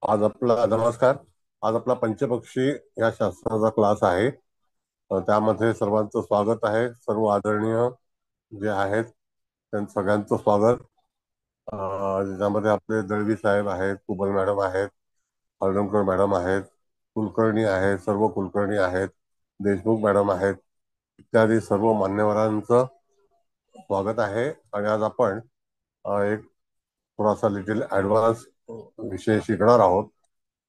नमस्कार. आज आपला पंचपक्षी या शास्त्राचा क्लास आहे. त्यामध्ये सर्वांचं स्वागत आहे. सर्व आदरणीय जे आहेत त्यांचं सगळ्यांचं स्वागत. ज्यामध्ये आपले दळवी साहेब आहेत, कुबल मॅडम आहेत, हळदणकर मॅडम आहेत, कुलकर्णी आहेत, सर्व कुलकर्णी आहेत, देशमुख मॅडम आहेत, इत्यादी सर्व मान्यवरांचं स्वागत आहे. आणि आज आपण एक थोडासा लिटिल ऍडव्हान्स विषय शिकणार आहोत.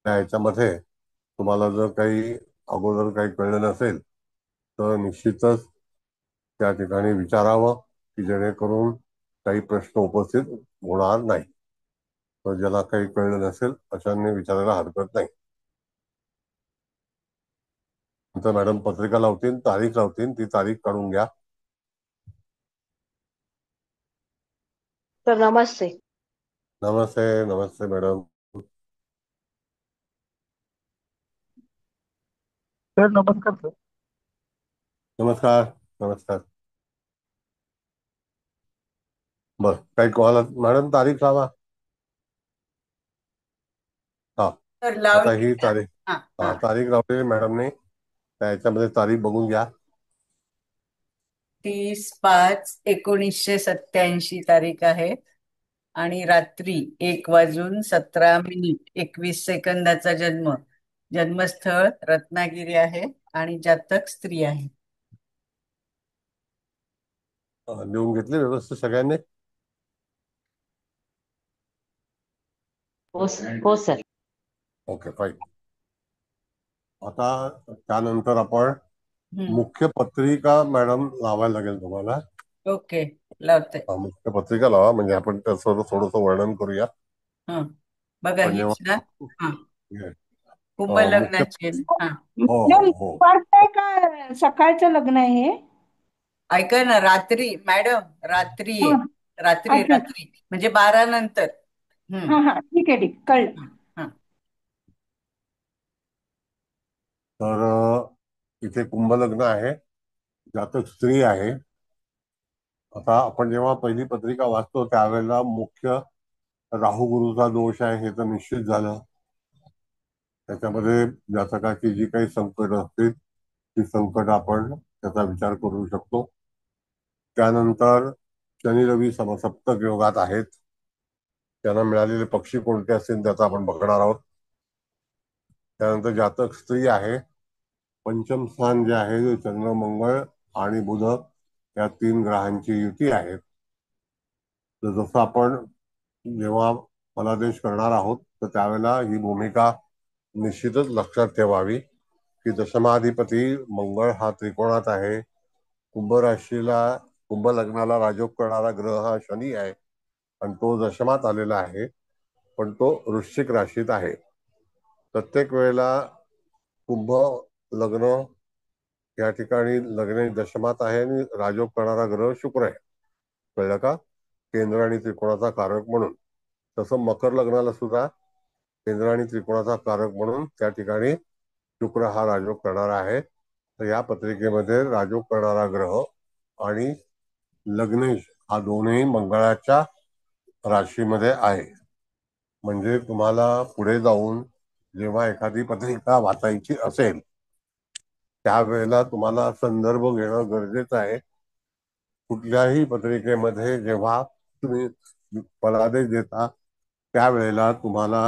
त्या ह्याच्यामध्ये तुम्हाला जर काही अगोदर काही कळलं नसेल तर निश्चितच त्या ठिकाणी विचारावं, की जेणेकरून काही प्रश्न उपस्थित होणार नाही. तर ज्याला काही कळलं नसेल अशांनी विचारायला हरकत नाही. नंतर मॅडम पत्रिका लावतील, तारीख लावतील, ती तारीख काढून घ्या. तर नमस्ते. नमस्ते. नमस्ते मॅडम. सर नमस्कार सर. नमस्कार. नमस्कार. बर, काही कॉल मॅडम, तारीख लावा. हा, तर आता लावली ही ना? तारीख, हा हा तारीख लावलेली मॅडमने. त्या ह्याच्यामध्ये तारीख बघून घ्या. 30/5/1987 तारीख आहे आणि रात्री 1:17 जन्म. जन्मस्थळ रत्नागिरी आहे आणि जातक स्त्री आहे. लिहून घेतली व्यवस्थित सगळ्यांनी? हो सर. Okay, fine. आता त्यानंतर आपण हम्म. मुख्य पत्रिका मॅडम लावायला लागेल तुम्हाला. ओके, लावते. मुख्य पत्रिका लावा, म्हणजे आपण त्याचं थोडस वर्णन करूया. हा, बघा पण हीच ना. हा, जेव्हा कुंभ मुख्य, लग्नाची. हा, हो हो मॅडम, हो, दुपारचं आहे का सकाळचं लग्न आहे हे? ऐका ना, रात्री मॅडम, रात्री आहे. हा, रात्री अच्छा. रात्री म्हणजे 12 नंतर. हम्म. हा हा, ठीक आहे, ठीक, कळलं. हा. तर इथे कुंभ लग्न आहे, जातक स्त्री आहे. आता आपण जेव्हा पहिली पत्रिका वाचतो त्यावेळेला मुख्य राहू गुरुचा दोष आहे हे तर निश्चित झालं. त्याच्यामध्ये जातकाची जी काही संकट असतील ती संकट आपण त्याचा विचार करू शकतो. त्यानंतर शनी रवी समसप्तक योगात आहेत. त्यांना मिळालेले पक्षी कोणते असतील त्याचा आपण बघणार आहोत. त्यानंतर जातक स्त्री आहे. पंचम स्थान जे आहे ते चंद्र, मंगळ आणि बुध या 3 ग्रहांची युती आहे. तर जसं आपण जेव्हा फलादेश करणार आहोत तर त्यावेळेला ही भूमिका निश्चितच लक्षात ठेवावी, की दशमाधिपती मंगळ हा त्रिकोणात आहे. कुंभ राशीला, कुंभ लग्नाला राजयोग करणारा ग्रह हा शनी आहे आणि तो दशमात आलेला आहे, पण तो वृश्चिक राशीत आहे. प्रत्येक वेळेला कुंभ लग्न या ठिकाणी लग्न दशमात आहे आणि राजयोग करणारा ग्रह शुक्र आहे. कळलं का? केंद्र आणि त्रिकोणाचा कारक म्हणून. तसं मकर लग्नाला सुद्धा केंद्र आणि त्रिकोणाचा कारक म्हणून त्या ठिकाणी शुक्र हा राजयोग करणारा आहे. तर या पत्रिकेमध्ये राजयोग करणारा ग्रह आणि लग्नेश हा दोन्ही मंगळाच्या राशीमध्ये आहे. म्हणजे तुम्हाला पुढे जाऊन जेव्हा एखादी पत्रिका वाचायची असेल त्यावेळेला तुम्हाला संदर्भ घेणं गरजेचं आहे. कुठल्याही पत्रिकेमध्ये जेव्हा तुम्ही फलादेश देता त्यावेळेला तुम्हाला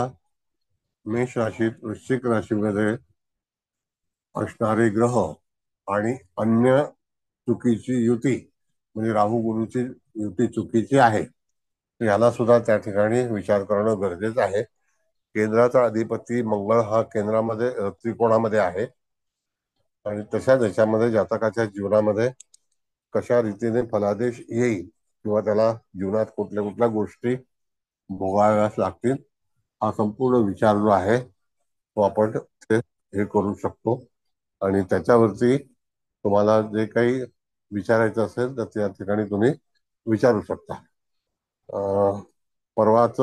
मेष राशीत, वृश्चिक राशीमध्ये असणारे ग्रह आणि अन्य चुकीची युती म्हणजे राहू गुरुची युती चुकीची आहे, याला सुद्धा त्या ठिकाणी विचार करणं गरजेचं आहे. केंद्राचा अधिपती मंगळ हा केंद्रामध्ये त्रिकोणामध्ये आहे आणि तशाच याच्यामध्ये जातकाच्या जीवनामध्ये कशा रीतीने फलादेश येईल किंवा त्याला जीवनात कुठल्या कुठल्या गोष्टी भोगाव्यास लागतील हा संपूर्ण विचार जो आहे तो आपण हे करू शकतो. आणि त्याच्यावरती तुम्हाला जे काही विचारायचं असेल तर त्या ठिकाणी तुम्ही विचारू शकता. परवाच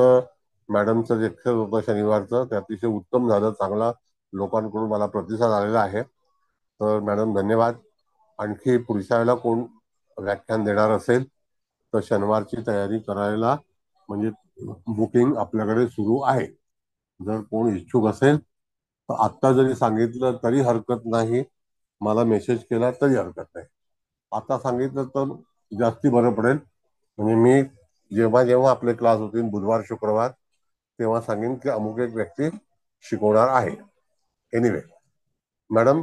मॅडमचं लेक्चर होतं शनिवारचं, ते अतिशय उत्तम झालं. चांगला लोकांकडून मला प्रतिसाद आलेला आहे. तर मॅडम धन्यवाद. आणखी पुढच्या वेळेला कोण व्याख्यान देणार असेल तर शनिवारची तयारी करायला, म्हणजे बुकिंग आपल्याकडे सुरू आहे. जर कोण इच्छुक असेल तर आत्ता जरी सांगितलं तरी हरकत नाही, मला मेसेज केला तरी हरकत नाही. आता सांगितलं तर जास्ती बरं पडेल. म्हणजे मी जेव्हा जेव्हा आपले क्लास होतील बुधवार शुक्रवार, तेव्हा सांगेन की अमुक एक व्यक्ती शिकवणार आहे. एनिवे मॅडम,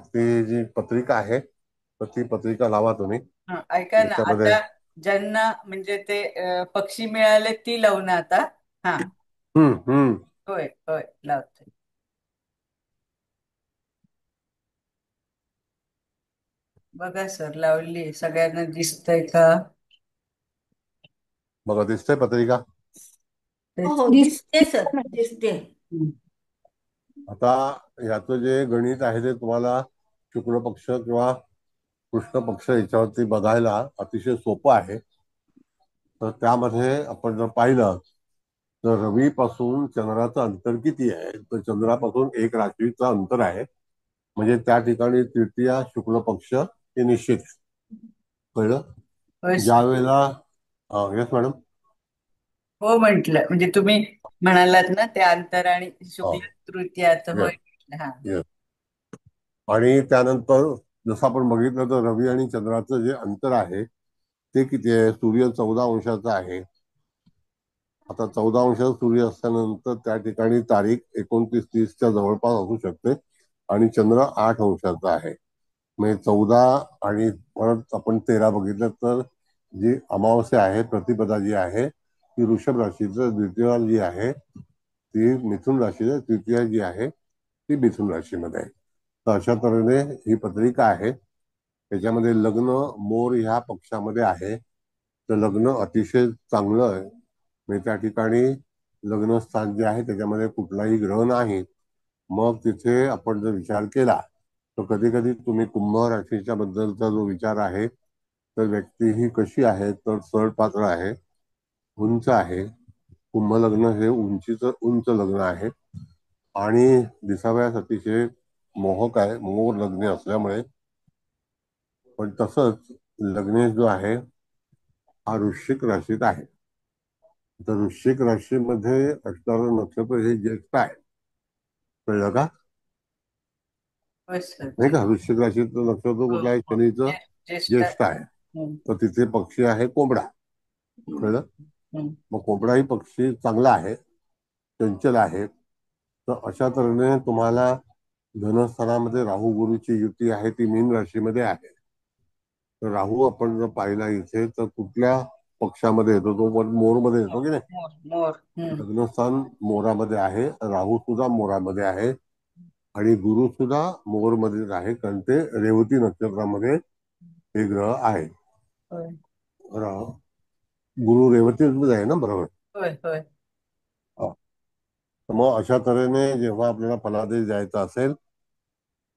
ती जी पत्रिका आहे तर ती पत्रिका लावा तुम्ही. ऐका ना, त्याच्यामध्ये आता ज्यांना म्हणजे ते पक्षी मिळाले ती लावू ना आता. हा. हम्म. होय होय, लावते. बघा सर, लावली. सगळ्यांना दिसतंय का? बघा दिसतंय पत्रिका. तेच. हो दिसते सर, दिसते. हम्म. आता याचं जे गणित आहे ते तुम्हाला शुक्ल पक्ष किंवा कृष्ण पक्ष याच्यावरती बघायला अतिशय सोपं आहे. तर त्यामध्ये आपण जर पाहिलं तर रवी पासून चंद्राचं अंतर किती आहे, तर चंद्रापासून एक राशीचं अंतर आहे. म्हणजे त्या ठिकाणी तृतीय शुक्ल पक्ष हे निश्चित. कळलं? होय ज्या सर. वेळेला येस मॅडम. हो म्हंटल, म्हणजे तुम्ही म्हणालात ना ते अंतर आणि शुक्ल तृतीयात. होय येस म्हटलं. हा. येस. आणि त्यानंतर जसं आपण बघितलं तर रवी आणि चंद्राचं जे अंतर आहे ते किती आहे, सूर्य 14 अंशाचा आहे. आता 14 अंश सूर्य असल्यानंतर त्या ठिकाणी तारीख 29-30च्या जवळपास असू शकते आणि चंद्र 8 अंशाचा आहे. म्हणजे 14 आणि परत आपण 13 बघितलं तर जी अमावस्या आहे, प्रतिपदा जी आहे ती वृषभ राशीचं द्वितीय जी आहे ती मिथुन राशीचं तृतीय जी आहे ती मिथुन राशीमध्ये आहे. तर अशा तऱ्हेने ही पत्रिका आहे. त्याच्यामध्ये लग्न मोर ह्या पक्षामध्ये आहे. तर लग्न अतिशय चांगलं आहे. म्हणजे त्या ठिकाणी लग्न स्थान जे आहे त्याच्यामध्ये कुठलाही ग्रह नाही. मग तिथे आपण जर विचार केला तर कधी कधी तुम्ही कुंभ राशीच्या बद्दलचा जो विचार आहे तर व्यक्ती ही कशी आहे तर सडपात्र आहे, उंच आहे. कुंभ लग्न हे उंच लग्न आहे आणि दिसाव्यास अतिशय मोहक आहे, मोर लग्न असल्यामुळे. पण तसंच लग्नेश जो आहे हा वृश्चिक राशीत आहे. तर वृश्चिक राशीमध्ये असणारं नक्षत्र हे ज्येष्ठ आहे. कळलं का? होय सर. नाही का, वृश्चिक राशीचं नक्षत्र हो कुठलं आहे, हो. शनीचं ज्येष्ठ. ज्येष्ठ आहे. हम्म. तर तिथे पक्षी आहे कोंबडा. कळलं? हम्म. मग कोंबडाही पक्षी चांगला आहे, चंचल आहे. तर अशा तऱ्हेने तुम्हाला धनस्थानामध्ये राहू गुरुची युती आहे ती मीन राशीमध्ये आहे. तर राहू आपण जर पाहिला इथे तर कुठल्या पक्षामध्ये येतो, तो पण मोरमध्ये येतो की नाही. मोर मोर. लग्नस्थान मोरामध्ये आहे, राहू सुद्धा मोरामध्ये आहे आणि गुरु सुद्धा मोरमध्येच आहे, कारण ते रेवती नक्षत्रामध्ये हे ग्रह आहे. होय गुरु रेवतीमध्ये आहे ना, बरोबर. होय होय. हा. तर मग अशा तऱ्हेने जेव्हा आपल्याला फलादेश द्यायचा असेल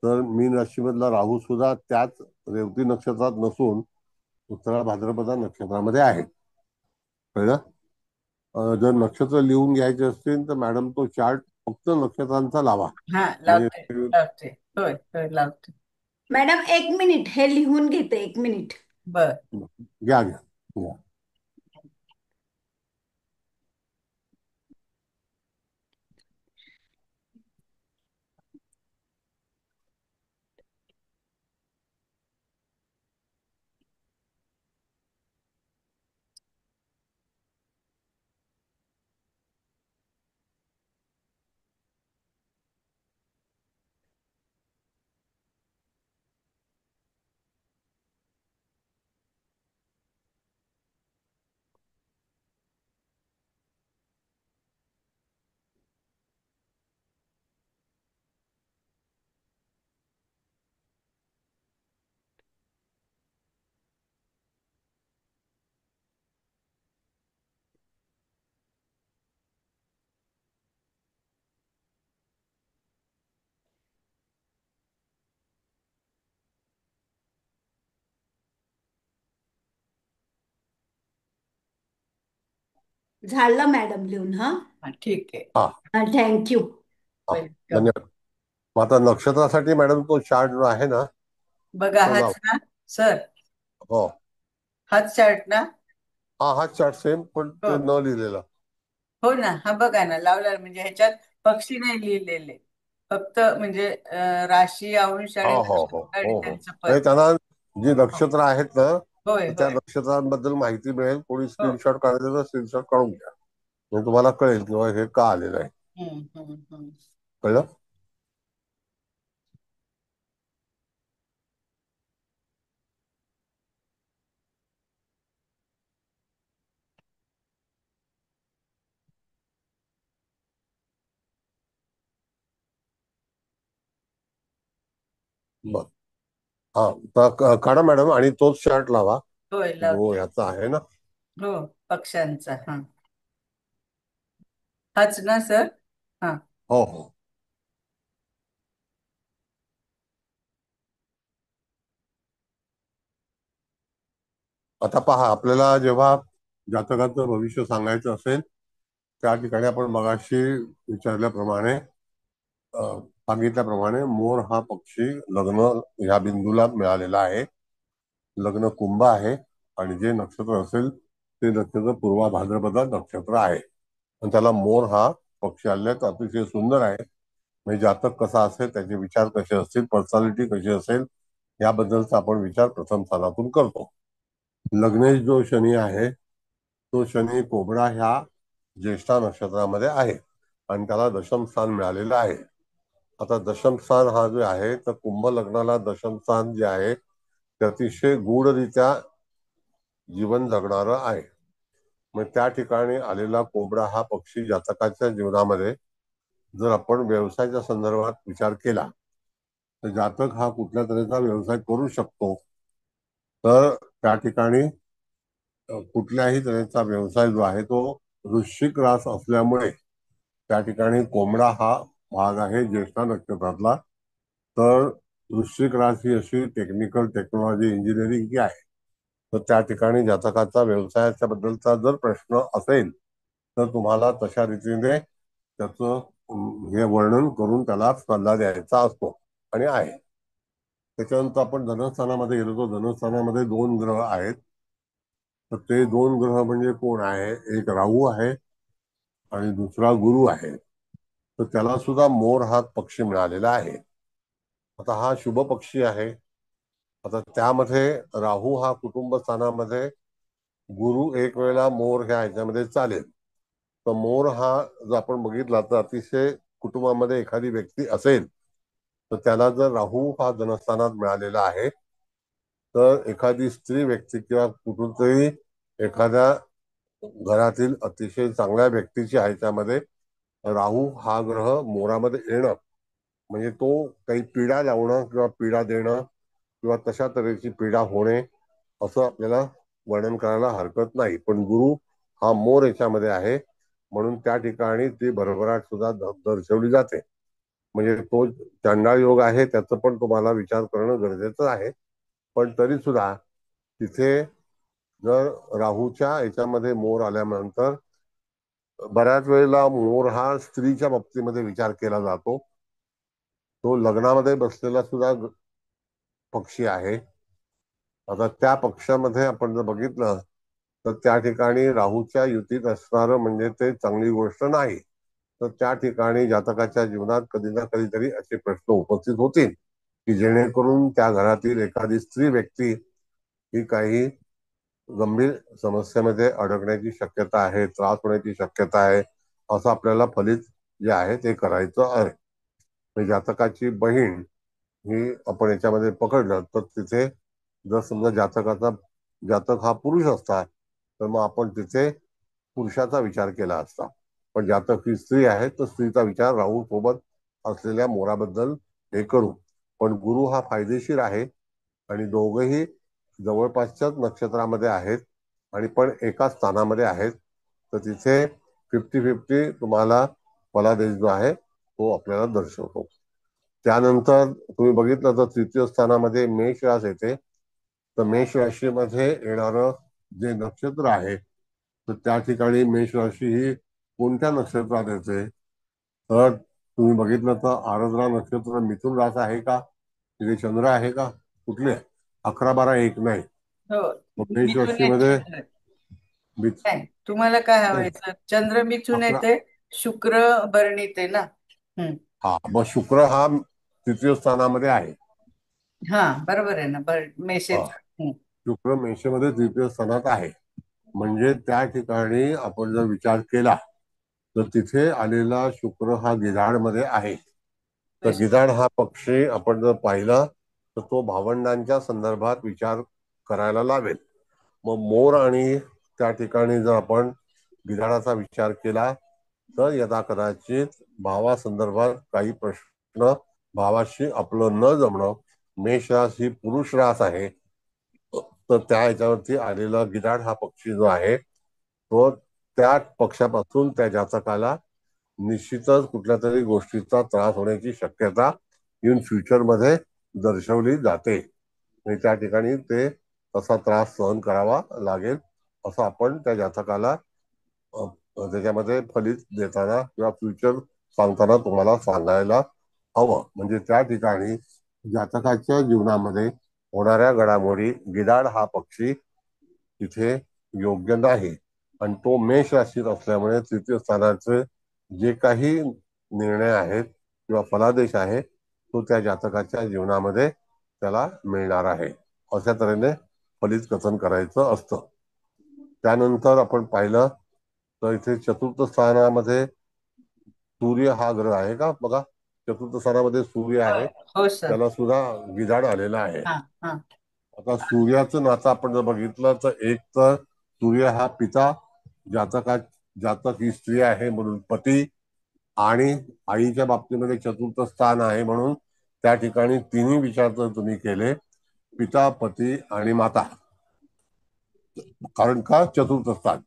तर मीन राशीमधला राहू सुद्धा त्याच रेवती नक्षत्रात नसून उत्तरा भाद्रपदा नक्षत्रामध्ये आहे. कळलं? जर नक्षत्र लिहून घ्यायचे असतील तर मॅडम तो चार्ट फक्त नक्षत्रांचा लावा. हा, म्हणजे लावते लावते. होय होय, लावते. मॅडम 1 मिनिट, हे लिहून घेते, 1 मिनिट. बर. घ्या घ्या घ्या. झालं मॅडम लिहून. हा, हा, ठीक आहे. हा थँक्यू. हा, वेलकम. धन्यवाद. मग आता नक्षत्रासाठी मॅडम तो चार्ट जो आहे ना बघा, तो लावा. हाच ना सर? हो, हाच चार्ट ना? हा चार्ट सेम पण हो ते न लिहिलेला. हो ना, हा बघा ना, लावला म्हणजे ह्याच्यात पक्षी नाही लिहिलेले, फक्त म्हणजे राशी, अंश हो आणि हो हो नक्षत्र आणि हो हो. त्यांचं पद. म्हणजे त्यांना जी हो. नक्षत्र आहेत ना, होय तर त्या होय. नक्षत्रांबद्दल माहिती मिळेल. कोणी हो. स्क्रीनशॉट काढायचं तर स्क्रीनशॉट काढून घ्या, म्हणजे तुम्हाला कळेल किंवा हे का आलेलं आहे. हम्म. कळलं? बर. हा, तर काढा मॅडम, आणि तोच शर्ट लावा होय, जो लावते. ह्याचा आहे ना. हो, पक्ष्यांचा. हा, हाच ना सर? हा. हो हो. आता पहा, आपल्याला जेव्हा जातकाचं भविष्य सांगायचं असेल, त्या ठिकाणी आपण मगाशी विचारल्याप्रमाणे सांगितल्याप्रमाणे मोर हा पक्षी लग्न ह्या बिंदूला मिळालेला आहे. लग्न कुंभ आहे, आणि जे नक्षत्र असेल ते नक्षत्र पूर्वा भाद्रपदा नक्षत्र आहे. आणि त्याला मोर हा पक्षी आलेला आहे. तो अतिशय सुंदर आहे. म्हणजे जातक कसा असेल, त्याचे विचार कसे असतील, पर्सनॅलिटी कशी असेल, याबद्दलचा आपण विचार प्रथम स्थानातून करतो. लग्नेश जो शनी आहे, तो शनी कोबडा ह्या ज्येष्ठा नक्षत्रामध्ये आहे, आणि त्याला दशम स्थान मिळालेलं आहे. आता दशम स्थान हा जो आहे, तर कुंभ लग्नाला दशम स्थान जे आहे ते अतिशय गूढरित्या जीवन जगणारं आहे. मग त्या ठिकाणी आलेला कोबडा हा पक्षी जातकाच्या जीवनामध्ये जर आपण व्यवसायाच्या संदर्भात विचार केला, तर जातक हा कुठल्या तऱ्हेचा व्यवसाय करू शकतो. तर त्या ठिकाणी कुठल्याही तऱ्हेचा व्यवसाय जो आहे तो वृश्चिक रास असल्यामुळे त्या ठिकाणी कोंबडा हा भाग आहे ज्येष्ठा नक्षत्रातला. तर वृश्चिक रास ही अशी टेक्निकल टेक्नॉलॉजी इंजिनिअरिंग ही आहे. तर त्या ठिकाणी जातकाचा व्यवसायाच्या बद्दलचा जर प्रश्न असेल, तर तुम्हाला तशा रीतीने त्याचं हे वर्णन करून त्याला सल्ला द्यायचा असतो, आणि आहे. त्याच्यानंतर आपण धनस्थानामध्ये गेलो, तो धनस्थानामध्ये दोन ग्रह आहेत. तर ते दोन ग्रह म्हणजे कोण आहे? एक राहू आहे आणि दुसरा गुरु आहे. तर त्याला सुद्धा मोर हा पक्षी मिळालेला आहे. आता हा शुभ पक्षी आहे. आता त्यामध्ये राहू हा कुटुंब स्थानामध्ये, गुरु एक वेळेला मोर ह्या ह्याच्यामध्ये चालेल. तर मोर हा जर आपण बघितला तर अतिशय कुटुंबामध्ये एखादी व्यक्ती असेल, तर त्याला जर राहू हा धनस्थानात मिळालेला आहे, तर एखादी स्त्री व्यक्ती किंवा कुठून तरी एखाद्या घरातील अतिशय चांगल्या व्यक्तीची ह्याच्यामध्ये राहू हा ग्रह मोरामध्ये येणं, म्हणजे तो काही पीडा लावणं किंवा पीडा देणं किंवा तशा तऱ्हेची पीडा होणे, असं आपल्याला वर्णन करायला हरकत नाही. पण गुरु हा मोर याच्यामध्ये आहे, म्हणून त्या ठिकाणी ती भरभराट सुद्धा दर्शवली जाते. म्हणजे तो चंडाळ योग आहे, त्याचं पण तुम्हाला विचार करणं गरजेचं आहे. पण तरी सुद्धा तिथे जर राहूच्या याच्यामध्ये मोर आल्यानंतर बऱ्याच वेळेला मोर हा स्त्रीच्या बाबतीमध्ये विचार केला जातो. तो लग्नामध्ये बसलेला सुद्धा पक्षी आहे. आता त्या पक्षामध्ये आपण जर बघितलं, तर त्या ठिकाणी राहूच्या युतीत असणारं म्हणजे ते चांगली गोष्ट नाही. तर त्या ठिकाणी जातकाच्या जीवनात कधी ना कधीतरी असे प्रश्न उपस्थित होतील, की जेणेकरून त्या घरातील एखादी स्त्री व्यक्ती ही काही गंभीर समस्येमध्ये अडकण्याची शक्यता आहे, त्रास होण्याची शक्यता आहे, असं आपल्याला फलित जे आहे ते करायचं आहे. म्हणजे जातकाची बहीण ही आपण याच्यामध्ये पकडलं, तर तिथे जर समजा जातक हा पुरुष असता, तर मग आपण तिथे पुरुषाचा विचार केला असता. पण जातक ही स्त्री आहे, तर स्त्रीचा विचार राहू सोबत असलेल्या मोराबद्दल हे करू. पण गुरु हा फायदेशीर आहे, आणि दोघंही जवळपासच्याच नक्षत्रामध्ये आहेत, आणि पण एका स्थानामध्ये आहेत. तर तिथे 50-50 तुम्हाला फलादेश जो आहे तो आपल्याला दर्शवतो. त्यानंतर तुम्ही बघितलं तर तृतीय स्थानामध्ये मेष रास येते. तर मेष राशीमध्ये येणारं जे नक्षत्र आहे, तर त्या ठिकाणी मेष राशी ही कोणत्या नक्षत्रात येते? तर तुम्ही बघितलं तर आरद्रा नक्षत्र मिथुन रास आहे का? तिथे चंद्र आहे का? कुठले? 11, 12, 1 नाही. हो, मग मेष मिथुन राशीमध्ये नक्षत्र. मिथ काय तुम्हाला काय हवंय तेच सर? चंद्र मिथून आपला येते, शुक्र भरणीत आहे ना. हम्म. हा मग शुक्र हा तृतीय स्थानामध्ये आहे. हा बरोबर आहे ना, हा, मेषेचा. हम्म. शुक्र मेषेमध्ये तृतीय स्थानात आहे. म्हणजे त्या ठिकाणी आपण जर विचार केला तर तिथे आलेला शुक्र हा गिधाडमध्ये आहे. तर मेष. गिधाड हा पक्षी आपण जर पाहिला तर तो भावंडांच्या संदर्भात विचार करायला लावेल. मग मोर आणि त्या ठिकाणी जर आपण गिधाडाचा विचार केला तर यदा कदाचित भावासंदर्भात काही प्रश्न, भावाशी आपलं न जमणं, मेष रास ही पुरुष रास आहे, तर त्या ह्याच्यावरती आलेला गिधाड हा पक्षी जो आहे तो त्या पक्षापासून त्या जातकाला निश्चितच कुठल्या तरी गोष्टीचा त्रास होण्याची शक्यता इन फ्युचर मध्ये दर्शवली जाते. आणि त्या ठिकाणी ते तसा त्रास सहन करावा लागेल असं आपण त्या जातकाला त्याच्यामध्ये फलित देताना किंवा फ्युचर सांगताना तुम्हाला सांगायला हवं. म्हणजे त्या ठिकाणी जातकाच्या जीवनामध्ये होणाऱ्या घडामोडी गिधाड हा पक्षी तिथे योग्य नाही. आणि तो मेष राशीत असल्यामुळे तृतीय स्थानाचे जे काही निर्णय आहेत किंवा फलादेश आहे तो त्या जातकाच्या जीवनामध्ये त्याला मिळणार आहे. अशा तऱ्हेने फलित कथन करायचं असतं. त्यानंतर आपण पाहिलं तर इथे चतुर्थ स्थानामध्ये सूर्य हा ग्रह आहे का बघा. चतुर्थ स्थानामध्ये सूर्य हो आहे, हो सर. त्याला सुद्धा गिधाड आलेला आहे. हा हा. आता सूर्याचं नातं आपण जर बघितलं तर एक तर सूर्य हा पिता, जातक ही स्त्री आहे म्हणून पती, आणि आईच्या बाबतीमध्ये चतुर्थ स्थान आहे म्हणून त्या ठिकाणी तिन्ही विचार जर तुम्ही केले, पिता, पती आणि माता, कारण का चतुर्थ स्थान.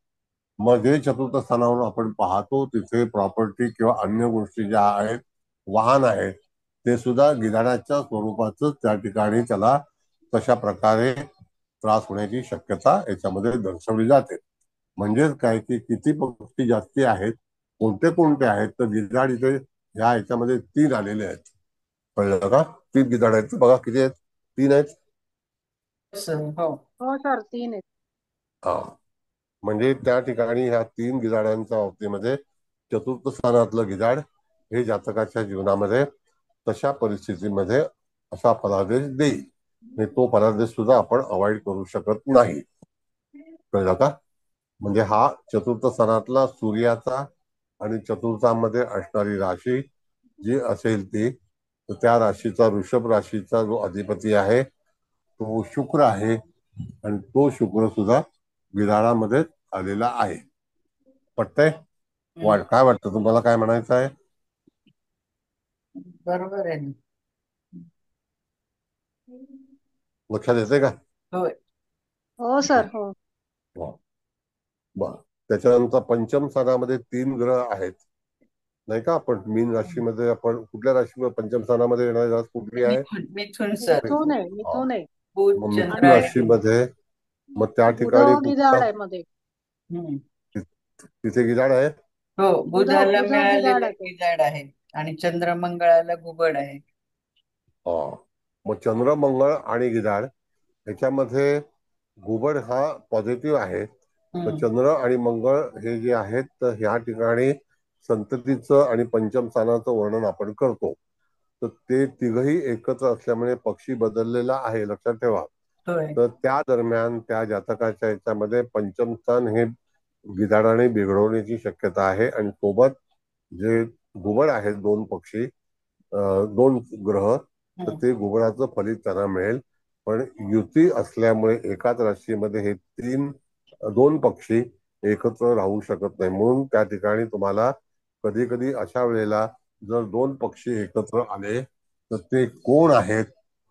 मग जे चतुर्थ स्थानावरून आपण पाहतो तिथे प्रॉपर्टी किंवा अन्य गोष्टी ज्या आहेत, वाहन आहेत, ते सुद्धा गिधाडाच्या स्वरूपाच त्या ठिकाणी त्याला तशा प्रकारे त्रास होण्याची शक्यता याच्यामध्ये दर्शवली जाते. म्हणजेच काय की किती पक्षी जास्ती आहेत, कोणते कोणते आहेत, तर गिधाड इथे ह्या ह्याच्यामध्ये 3 आलेले आहेत. कळलं का? 3 गिधाड आहेत बघा. किती आहेत? 3 आहेत. सर हो. हो सर 3 आहेत. हा, म्हणजे त्या ठिकाणी ह्या 3 गिधाडांच्या बाबतीमध्ये चतुर्थ स्थानातलं गिधाड हे जातकाच्या जीवनामध्ये तशा परिस्थितीमध्ये असा फलादेश देईल. आणि तो फलादेश सुद्धा आपण अवॉइड करू शकत नाही. कळलं का? म्हणजे हा चतुर्थ स्थानातला सूर्याचा आणि चतुर्थामध्ये असणारी राशी जी असेल ती, तर त्या राशीचा वृषभ राशीचा जो अधिपती आहे तो शुक्र आहे. आणि तो शुक्र सुद्धा विधानामध्ये आलेला आहे. पटतंय? हम्म. काय वाटतं तुम्हाला, काय म्हणायचं आहे? बरोबर आहे ना. लक्षात येते का? होय. हो सर हो. हो. बर. त्याच्यानंतर पंचम स्थानामध्ये 3 ग्रह आहेत नाही का. आपण मीन राशीमध्ये, आपण कुठल्या राशीमध्ये पंचम स्थानामध्ये येणारी रास कुठली आहे? मिथून मिथून सर. मिथून आहे हा. मिथून आहे. बुध, मग चंद्र मिथुन आणि गुरु. राशीमध्ये मग त्या बुध ठिकाणी गिधाड कुठला आहे मध्ये. हम्म. तिथे गिधाड आहे. हो, बुधाला बुध गिधाड मिळालेलं आहे. गिधाड आहे आणि चंद्र मंगळाला घुबड आहे. हा, मग चंद्र, मंगळ आणि गिधाड ह्याच्यामध्ये घुबड हा पॉझिटिव्ह आहे. तर हम्म. चंद्र आणि मंगळ हे जे आहेत तर ह्या ठिकाणी संततीचं आणि पंचम स्थानाचं वर्णन आपण करतो. तर ते तिघही एकत्र असल्यामुळे पक्षी बदललेला आहे, लक्षात ठेवा. होय. तर त्या दरम्यान त्या जातकाच्या याच्यामध्ये पंचम स्थान हे गिधाडाने बिघडवण्याची शक्यता आहे. आणि सोबत जे घुबड आहेत, 2 पक्षी, 2 ग्रह, तर हम्म. ते घुबडाचं फलित त्यांना मिळेल. पण युती असल्यामुळे एकाच राशीमध्ये हे 2 पक्षी एकत्र राहू शकत नाही. म्हणून त्या ठिकाणी तुम्हाला कधी कधी अशा वेळेला जर 2 पक्षी एकत्र आले तर ते कोण आहेत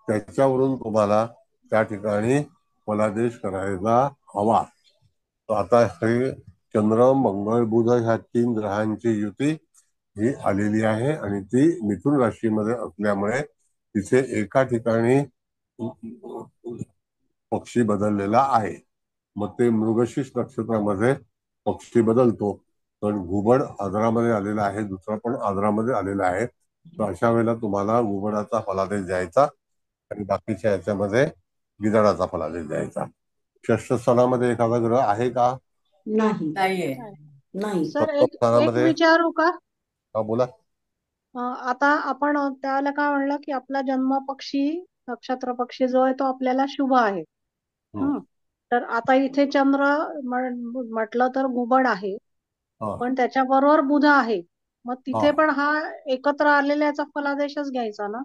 त्याच्यावरून तुम्हाला त्या ठिकाणी फलादेश करायला हवा. तर आता हे चंद्र, मंगळ, बुध ह्या 3 ग्रहांची युती ही आलेली आहे आणि ती मिथुन राशीमध्ये असल्यामुळे तिथे एका ठिकाणी पक्षी बदललेला आहे. मग ते मृगशीर्ष नक्षत्रामध्ये पक्षी बदलतो. पण घुबड आदरामध्ये आलेला आहे, दुसरा पण आदरामध्ये आलेला आहे. तर अशा वेळेला तुम्हाला घुबडाचा फलादेश द्यायचा आणि बाकीच्या याच्यामध्ये गिधाडाचा फलादेश द्यायचा. षष्ठ स्थानामध्ये एखादा ग्रह आहे का? नाही. नाहीये. नाही. नाही. सर सप्तम एक एक स्थानामध्ये विचारू का? हा बोला. आता आपण त्याला काय म्हणलं की आपला जन्म पक्षी नक्षत्र पक्षी जो आहे तो आपल्याला शुभ आहे. हम्म. हं. तर आता इथे चंद्र म्हटलं तर घुबड आहे, हा पण त्याच्याबरोबर बुध आहे. मग हा तिथे पण हा एकत्र आलेल्याचा फलादेशच घ्यायचा ना?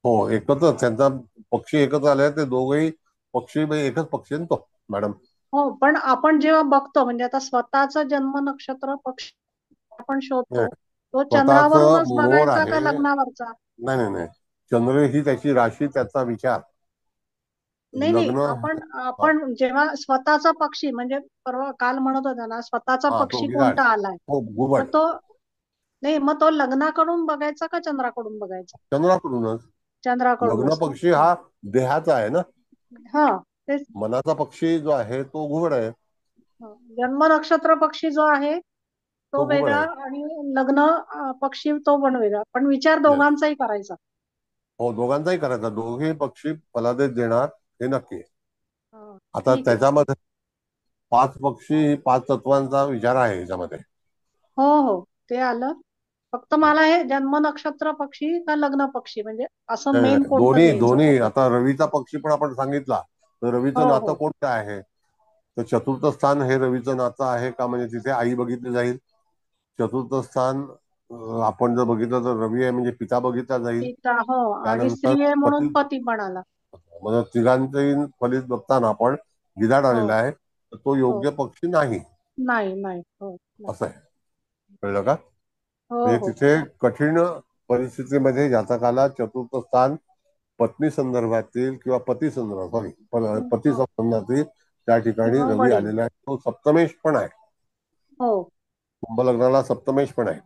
हो, एकत्र त्यांचा पक्षी एकत्र आले, ते दोघही पक्षी म्हणजे एकच पक्षी आहे ना तो, मॅडम. हो, पण आपण जेव्हा बघतो म्हणजे आता स्वतःच जन्म नक्षत्र पक्षी आपण शोधतो, तो स्वतःच चंद्रावरूनच मोर बघायचा का आहे. लग्नावरचा? नाही नाही नाही, चंद्र ही त्याची राशी, त्याचा विचार. नाही नाही, लग्न. आपण हा आपण जेव्हा स्वतःचा पक्षी म्हणजे परवा काल म्हणत होता ना स्वतःचा हा, तो पक्षी गिधाड. कोणता आलाय, हो, तर घुबड. तो नाही, मग तो लग्नाकडून बघायचा का चंद्राकडून बघायचा? चंद्राकडूनच. लग्न चंद्राकडूनच का? पक्षी हा देहाचा आहे ना, हा, तेच. मनाचा पक्षी जो आहे तो घुबड आहे. जन्म नक्षत्र पक्षी जो आहे तो तो घुबड वेगळा आहे. आणि लग्न पक्षी तो पण वेगळा, पण विचार येस. दोघांचाही करायचा. हो, दोघांचाही करायचा, दोघे पक्षी फलादेश देणार हे नक्की आहे. हा, आता ठीक आहे. त्याच्यामध्ये पाच पक्षी, पाच तत्वांचा विचार आहे याच्यामध्ये. हो हो, ते आलं. फक्त मला हे जन्म नक्षत्र पक्षी का लग्न पक्षी म्हणजे असं नाही, मेन नाही, कोणतं दोन्ही घ्यायचं दोन्ही. त्याच्यात? आता रवीचा पक्षी पण आपण सांगितला, तर हो रवीचं नातं हो कोणतं आहे? तर चतुर्थ स्थान हे रवीचं नातं आहे का, म्हणजे तिथे आई बघितली जाईल. चतुर्थ स्थान आपण जर बघितलं तर रवी आहे म्हणजे पिता बघितला जाईल. पिता, हो, आणि त्यानंतर स्त्री आहे पती. म्हणून पती पण आला. म्हणजे तिघांचंही फलित बघताना आपण गिधाड हो आलेला आहे, तर तो हो, योग्य पक्षी नाही, नाही नाही, हो नाही. असं आहे. कळलं का? हो म्हणजे हो तिथे कठीण परिस्थितीमध्ये जातकाला चतुर्थ स्थान पत्नी संदर्भातील किंवा पती संदर्भात, सॉरी, पती हो, संबंधातील त्या ठिकाणी किंवा रवी वडील. आलेला आहे. तो सप्तमेश पण आहे, हो कुंभ लग्नाला सप्तमेश पण आहे.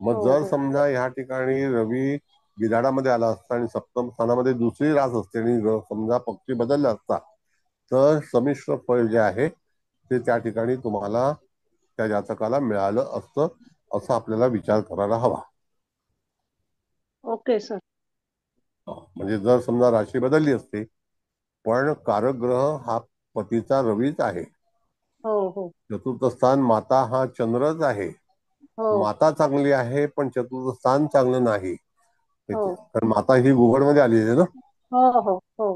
मग हो जर हो समजा ह्या ठिकाणी रवी गिधाडामध्ये आला असता आणि सप्तम स्थानामध्ये दुसरी रास असते आणि समजा पक्षी बदलला असता, तर संमिश्र फळ जे आहे ते त्या ठिकाणी तुम्हाला त्या जातकाला मिळालं असतं, असं आपल्याला विचार करायला हवा. Okay sir. म्हणजे जर समजा राशी बदलली असते, पण कारक ग्रह हा पतीचा रवीच आहे. हो हो चतुर्थ स्थान माता हा चंद्रच आहे. हो माता चांगली आहे पण चतुर्थ स्थान चांगलं नाही. हो कारण माता ही घुबडमध्ये आलेली आहे ना. हो हो हो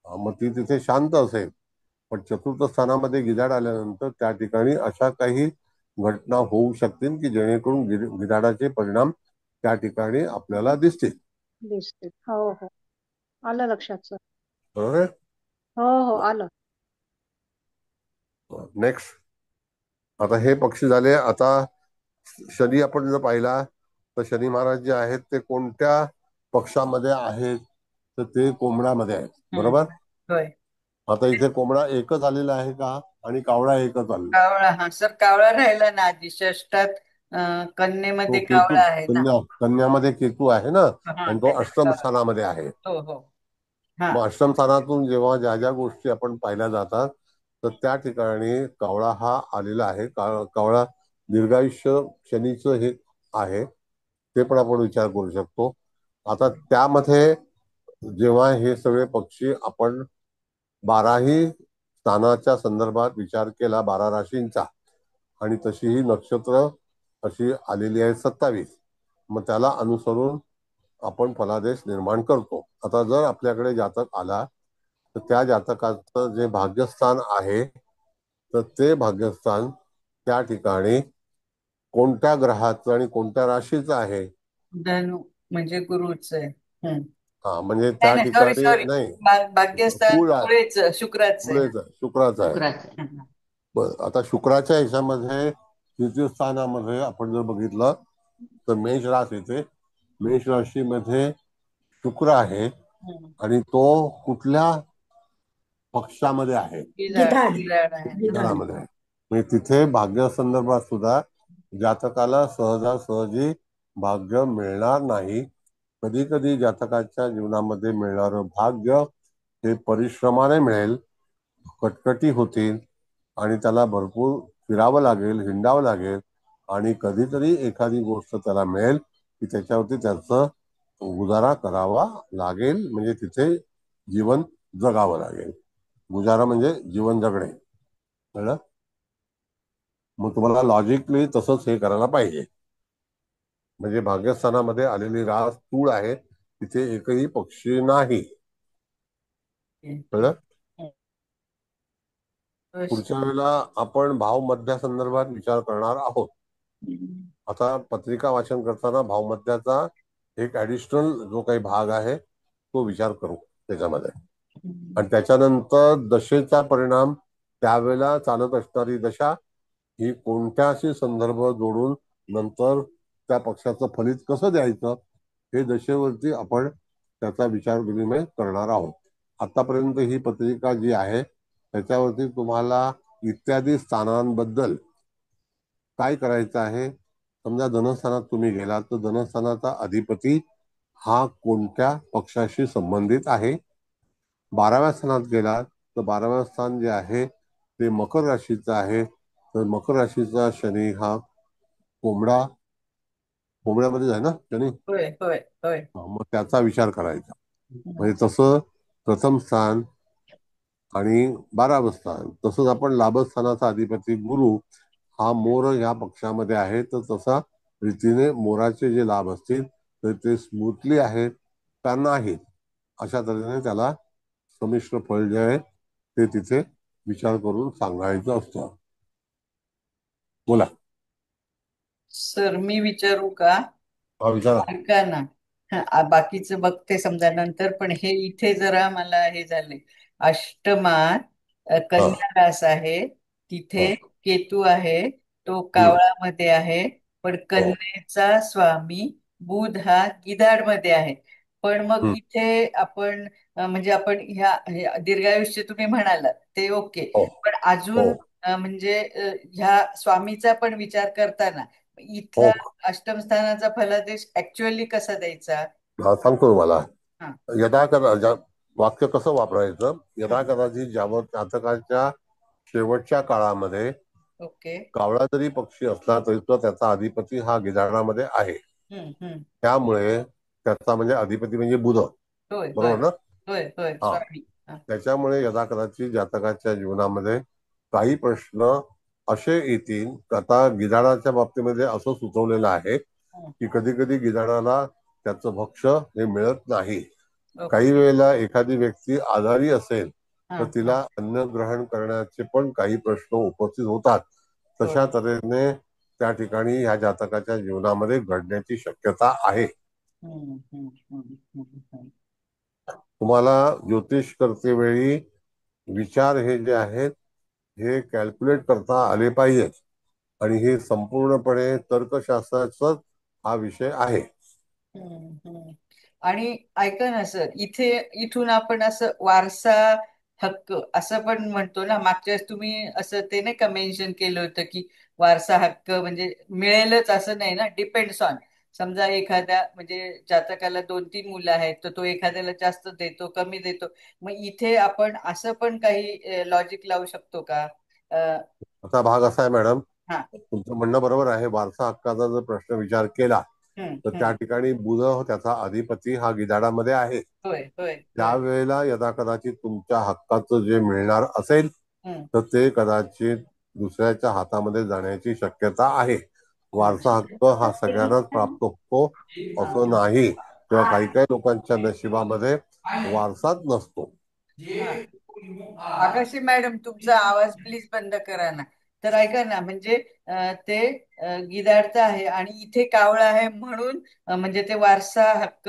मग ती तिथे शांत असेल, पण चतुर्थ स्थानामध्ये गिधाड आल्यानंतर त्या ठिकाणी अशा काही घटना होऊ शकतील की जेणेकरून गिधाडाचे परिणाम त्या ठिकाणी आपल्याला दिसतील. दिसते. हो हो, आलं लक्षात सर. बरोबर आहे? हो हो, आलं. नेक्स्ट. आता हे पक्षी झाले. आता शनी आपण जर पाहिला तर शनी महाराज जे आहेत ते कोणत्या पक्षामध्ये आहेत, तर ते कोंबड्यामध्ये आहेत. हम्म. बरोबर. होय. आता इथे कोंबडा एकच आलेला आहे का आणि कावळा एकच आलेला आहे? कावळा, हा सर, कावळा राहिला ना आधी षष्टात. तो कन्येमध्ये केतू, कावळा आहे ना. कन्यामध्ये केतू आहे ना, हा, आणि तो अष्टम त्याच्यात स्थानामध्ये आहे. हो हो. हा. मग अष्टम स्थानातून जेव्हा ज्या ज्या गोष्टी आपण पाहिल्या जातात, तर त्या ठिकाणी कावळा हा आलेला आहे. कावळा दीर्घायुष्य शनीचं हे आहे, ते पण आपण विचार करू शकतो. आता त्यामध्ये जेव्हा हे सगळे पक्षी आपण 12ही स्थानाच्या संदर्भात विचार केला, 12 राशींचा, आणि तशी ही नक्षत्र अशी आलेली आहे 27, मग त्याला अनुसरून आपण फलादेश निर्माण करतो. आता जर आपल्याकडे जातक आला तर त्या जातकाचं जे भाग्यस्थान आहे, तर ते भाग्यस्थान त्या ठिकाणी कोणत्या ग्रहाचं आणि कोणत्या राशीचं आहे? धनु म्हणजे गुरुच आहे. हा, म्हणजे नाही त्या नाही, सॉरी ठिकाणी सॉरी. नाही, भाग्यस्थान कुळ आहे, पुढेच शुक्राच आहे. कुळेच आहे, शुक्राचं आहे. शुक्राचं. बरं, आता शुक्राच्या ह्याच्यामध्ये तृतीय स्थानामध्ये आपण जर बघितलं तर मेष रास येते. मेष राशीमध्ये शुक्र आहे आणि तो कुठल्या पक्षामध्ये आहे? गिधाड. गिधाड आहे. गिधाड. घरामध्ये आहे. म्हणजे तिथे भाग्य संदर्भात सुद्धा जातकाला सहजासहजी भाग्य मिळणार नाही. कधी कधी जातकाच्या जीवनामध्ये मिळणारं भाग्य हे परिश्रमाने मिळेल, कटकटी होतील आणि त्याला भरपूर फिरावं लागेल, हिंडावं लागेल, आणि कधीतरी एखादी गोष्ट त्याला मिळेल की त्याच्यावरती त्याचं गुजारा करावा लागेल, म्हणजे तिथे जीवन जगावं लागेल. गुजारा म्हणजे जीवन जगणे. कळलं? मग तुम्हाला लॉजिकली तसंच हे करायला पाहिजे. म्हणजे भाग्यस्थानामध्ये आलेली रास तूळ आहे, तिथे एकही पक्षी नाही. कळलं? पुढच्या वेळेला आपण भावमध्यासंदर्भात विचार करणार आहोत. आता पत्रिका वाचन करताना भावमध्याचा एक ऍडिशनल जो काही भाग आहे तो विचार करू त्याच्यामध्ये. आणि त्याच्यानंतर दशेचा परिणाम, त्यावेळेला चालत असणारी दशा ही कोणत्याशी संदर्भ जोडून नंतर त्या पक्षाचं फलित कसं द्यायचं हे दशेवरती आपण त्याचा विचार विनिमय करणार आहोत. आतापर्यंत ही पत्रिका जी आहे त्याच्यावरती तुम्हाला इत्यादी स्थानांबद्दल काय करायचं आहे. समजा धनस्थानात तुम्ही गेलात तर धनस्थानाचा अधिपती हा कोणत्या पक्षाशी संबंधित आहे. 12व्या स्थानात गेलात तर 12व्या स्थान जे आहे ते मकर राशीचं आहे. तर मकर राशीचा शनी हा कोंबड्यामध्ये आहे ना शनी. होय होय होय. मग त्याचा विचार करायचा. म्हणजे तसं प्रथम स्थान आणि 12वं स्थान, तसंच आपण लाभस्थानाचा अधिपती गुरु हा मोर या पक्षामध्ये आहे. तर तसा रीतीने मोराचे जे लाभ असतील तर ते स्मूथली आहेत का नाहीत अशा तऱ्हेने त्याला संमिश्र फळ जे आहे ते तिथे विचार करून सांगायचं असतं. बोला. सर मी विचारू का? हा विचारा. ऐका ना. बाकीचं बघते समजा नंतर, पण हे इथे जरा मला हे झाले. अष्टमात हा कन्या रास आहे, हा तिथे केतू आहे, तो हम्म, कावळामध्ये आहे. पण हो कन्येचा स्वामी बुध हा गिधाडमध्ये आहे. पण मग हम्म, इथे आपण म्हणजे आपण ह्या दीर्घायुष्य तुम्ही म्हणालात ते ओके. हो पण हो अजून म्हणजे ह्या स्वामीचा पण विचार करताना हो इथला अष्टम स्थानाचा फलादेश ऍक्च्युअली कसा द्यायचा? हा सांगतो तुम्हाला. हा. यदा कदा वाक्य कसं वापरायचं. यदा हम्म. कदाचित ज्यावर जातकाच्या शेवटच्या काळामध्ये ओके. कावळा जरी पक्षी असला तरी सुद्धा त्याचा अधिपती हा गिधाडामध्ये आहे. हम्म. त्यामुळे त्याचा म्हणजे अधिपती म्हणजे बुध, होय होय बरोबर ना. होय होय हा, स्वामी. हा. त्याच्यामुळे यदा कदाचित जातकाच्या जीवनामध्ये काही प्रश्न असे येतील. आता गिधाडाच्या बाबतीमध्ये असं सुचवलेलं आहे हम्म. की कधी कधी गिधाडाला त्याचं भक्ष हे मिळत नाही. ओके. काही वेळेला एखादी व्यक्ती आजारी असेल हा तर हा. तिला अन्न ग्रहण करण्याचे पण काही प्रश्न उपस्थित होतात. होय. तशा तऱ्हेने त्या ठिकाणी ह्या जातकाच्या जीवनामध्ये घडण्याची शक्यता आहे. हम्म. तुम्हाला ज्योतिष करते वेळी विचार हे जे आहेत हे कॅल्क्युलेट करता आले पाहिजेत. आणि हे संपूर्णपणे तर्कशास्त्राचाच हा विषय आहे. हम्म. आणि ऐका ना सर, इथून आपण असं वारसा हक्क असं पण म्हणतो ना. मागच्या वेळेस तुम्ही असं ते नाही का मेन्शन केलं होतं की वारसा हक्क म्हणजे मिळेलच असं नाही ना, डिपेंड्स ऑन. समजा एखाद्या म्हणजे जातकाला 2-3 मुलं आहेत तर तो एखाद्याला जास्त देतो कमी देतो. मग इथे आपण असं पण काही लॉजिक लावू शकतो का? असा भाग असा आहे मॅडम, हा. तुमचं म्हणणं बरोबर आहे. वारसा हक्काचा जर प्रश्न विचार केला तर त्या हम्म. ठिकाणी बुध त्याचा अधिपती हा गिधाडामध्ये आहे. होय होय होय. त्यावेळेला यदा कदाचित तुमच्या हक्काचं जे मिळणार असेल हम्म. तर ते कदाचित दुसऱ्याच्या हातामध्ये जाण्याची शक्यता आहे. वारसा हक्क हा सगळ्यांनाच प्राप्त होतो असं नाही, किंवा काही काही लोकांच्या नशिबामध्ये वारसाच नसतो. हा. आकाशी मॅडम तुमचा आवाज प्लीज बंद करा ना. तर ऐका ना, म्हणजे ते गिधाडचं आहे आणि इथे कावळा आहे म्हणून म्हणजे ते वारसा हक्क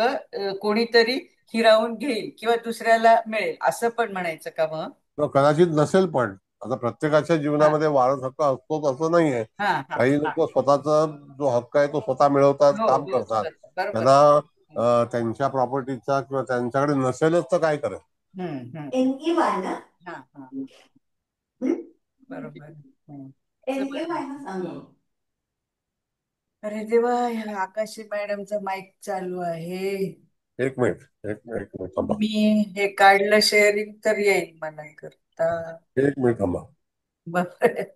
कोणीतरी हिरावून घेईल किंवा दुसऱ्याला मिळेल असं पण म्हणायचं का मग? किंवा कदाचित नसेल पण. आता प्रत्येकाच्या हा जीवनामध्ये वारस हक्क असतोच असं नाहीये. हा हा काही हा. लोक स्वतःचा जो हक्क आहे तो स्वतः मिळवतात, हो काम हो करतात. बरोबर. त्यांना त्यांच्या प्रॉपर्टीचा किंवा त्यांच्याकडे नसेलच तर काय करेल. एनके वाय ना. हा हा. बरोबर. एनके वाय ना सांग. अरे देवा, ह्या आकाशी मॅडमचा माईक चालू आहे. एक मिनिट, एक मिनिट थांबा. मी हे काढलं शेअरिंग तर येईल मला करता. एक मिनिट थांबा. बर.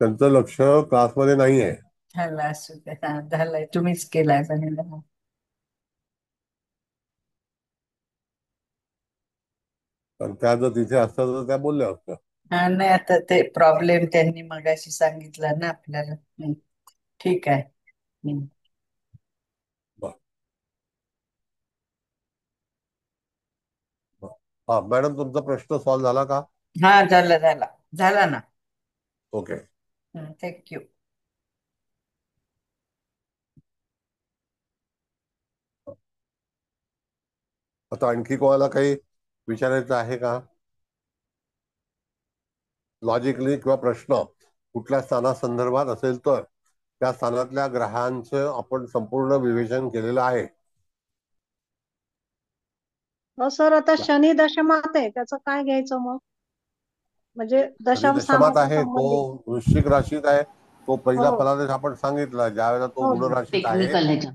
त्यांचं लक्ष क्लासमध्ये नाही आहे. झालं असू दे. हा, झालंय, तुम्हीच केलाय चांगलं. कारण त्या जर तिथे असतात तर त्या बोलल्या असत्या. हा, नाही आता ते प्रॉब्लेम त्यांनी मगाशी सांगितला ना आपल्याला. ठीक आहे. हम्म. बरं. बरं. हा मॅडम, तुमचा प्रश्न सॉल्व्ह झाला का? हा, झाला झाला झाला ना. ओके. थँक्यू. आता आणखी कोणाला काही विचारायचं आहे का? लॉजिकली किंवा प्रश्न कुठल्या स्थानासंदर्भात असेल तर त्या स्थानातल्या ग्रहांचं आपण संपूर्ण विवेचन केलेलं आहे. हो सर, आता शनी दशमात आहे, त्याचं काय घ्यायचं मग? म्हणजे शनी दशम दशमात स्थानाचा आहे, तो संबंधित. वृश्चिक राशीत आहे. तो पहिला हो फलादेश आपण सांगितला, ज्या वेळेला तो हो गुण राशीत आहे टेक्निकल ह्याच्या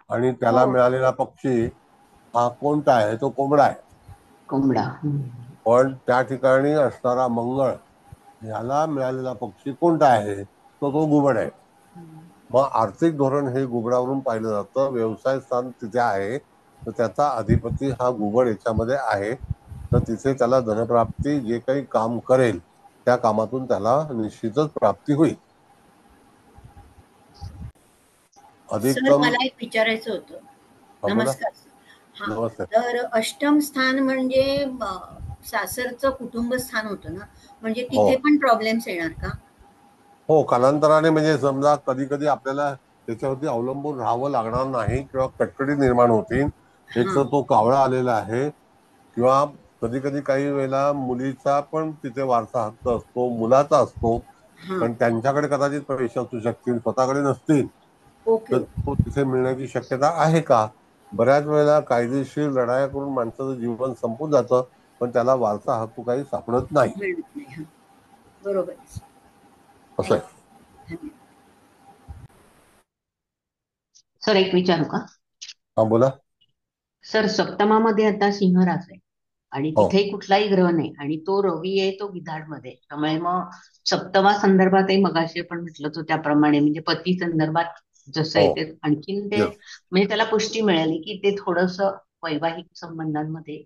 आणि त्याला हो मिळालेला पक्षी हा कोणता आहे? तो कोंबडा आहे. कोंबडा. पण त्या ठिकाणी असणारा मंगळ याला मिळालेला पक्षी कोणता आहे? तो घुबड आहे. मग आर्थिक धोरण हे घुबडावरून पाहिलं जातं. व्यवसाय स्थान तिथे आहे तर त्याचा अधिपती हा घुबड याच्यामध्ये आहे, तर तिथे त्याला धनप्राप्ती, जे काही काम करेल त्या कामातून त्याला निश्चितच प्राप्ती होईल. सर, अधिकतम. मला एक विचारायचं होतं. हा बोला. नमस्कार सर. हा, नमस्ते. तर अष्टम स्थान म्हणजे सासरचं कुटुंब स्थान होतं ना, म्हणजे हो तिथे पण प्रॉब्लेम्स येणार का? हो, कालांतराने म्हणजे समजा कधी कधी आपल्याला त्याच्यावरती अवलंबून राहावं लागणार नाही किंवा कटकटी निर्माण होतील. एक हा तर तो कावळा आलेला आहे, किंवा कधी कधी काही वेळेला मुलीचा पण तिथे वारसा हक्क असतो, मुलाचा असतो, हा. पण त्यांच्याकडे कदाचित पैसे असू शकतील, स्वतःकडे नसतील, ओके तर ओके. तो तिथे मिळण्याची शक्यता आहे का? बऱ्याच वेळेला कायदेशीर लढाया करून माणसाचं जीवन संपून जातं, पण त्याला वारसा हक्क काही सापडत नाही. मिळत नाही. हा, बरोबर आहे सर. असं आहे. धन्यवाद. सर एक विचारू का? हा बोला. सर, सप्तमामध्ये आता सिंह रास आहे आणि हो तिथे कुठलाही ग्रह नाही आणि तो रवी आहे, तो गिधाडमध्ये. त्यामुळे मग सप्तमा संदर्भातही मगाशी आपण म्हटलं होतं त्याप्रमाणे, म्हणजे पती संदर्भात जसं हो, आहे ते आणखीन ते, येस. म्हणजे त्याला पुष्टी मिळाली की ते थोडस वैवाहिक संबंधांमध्ये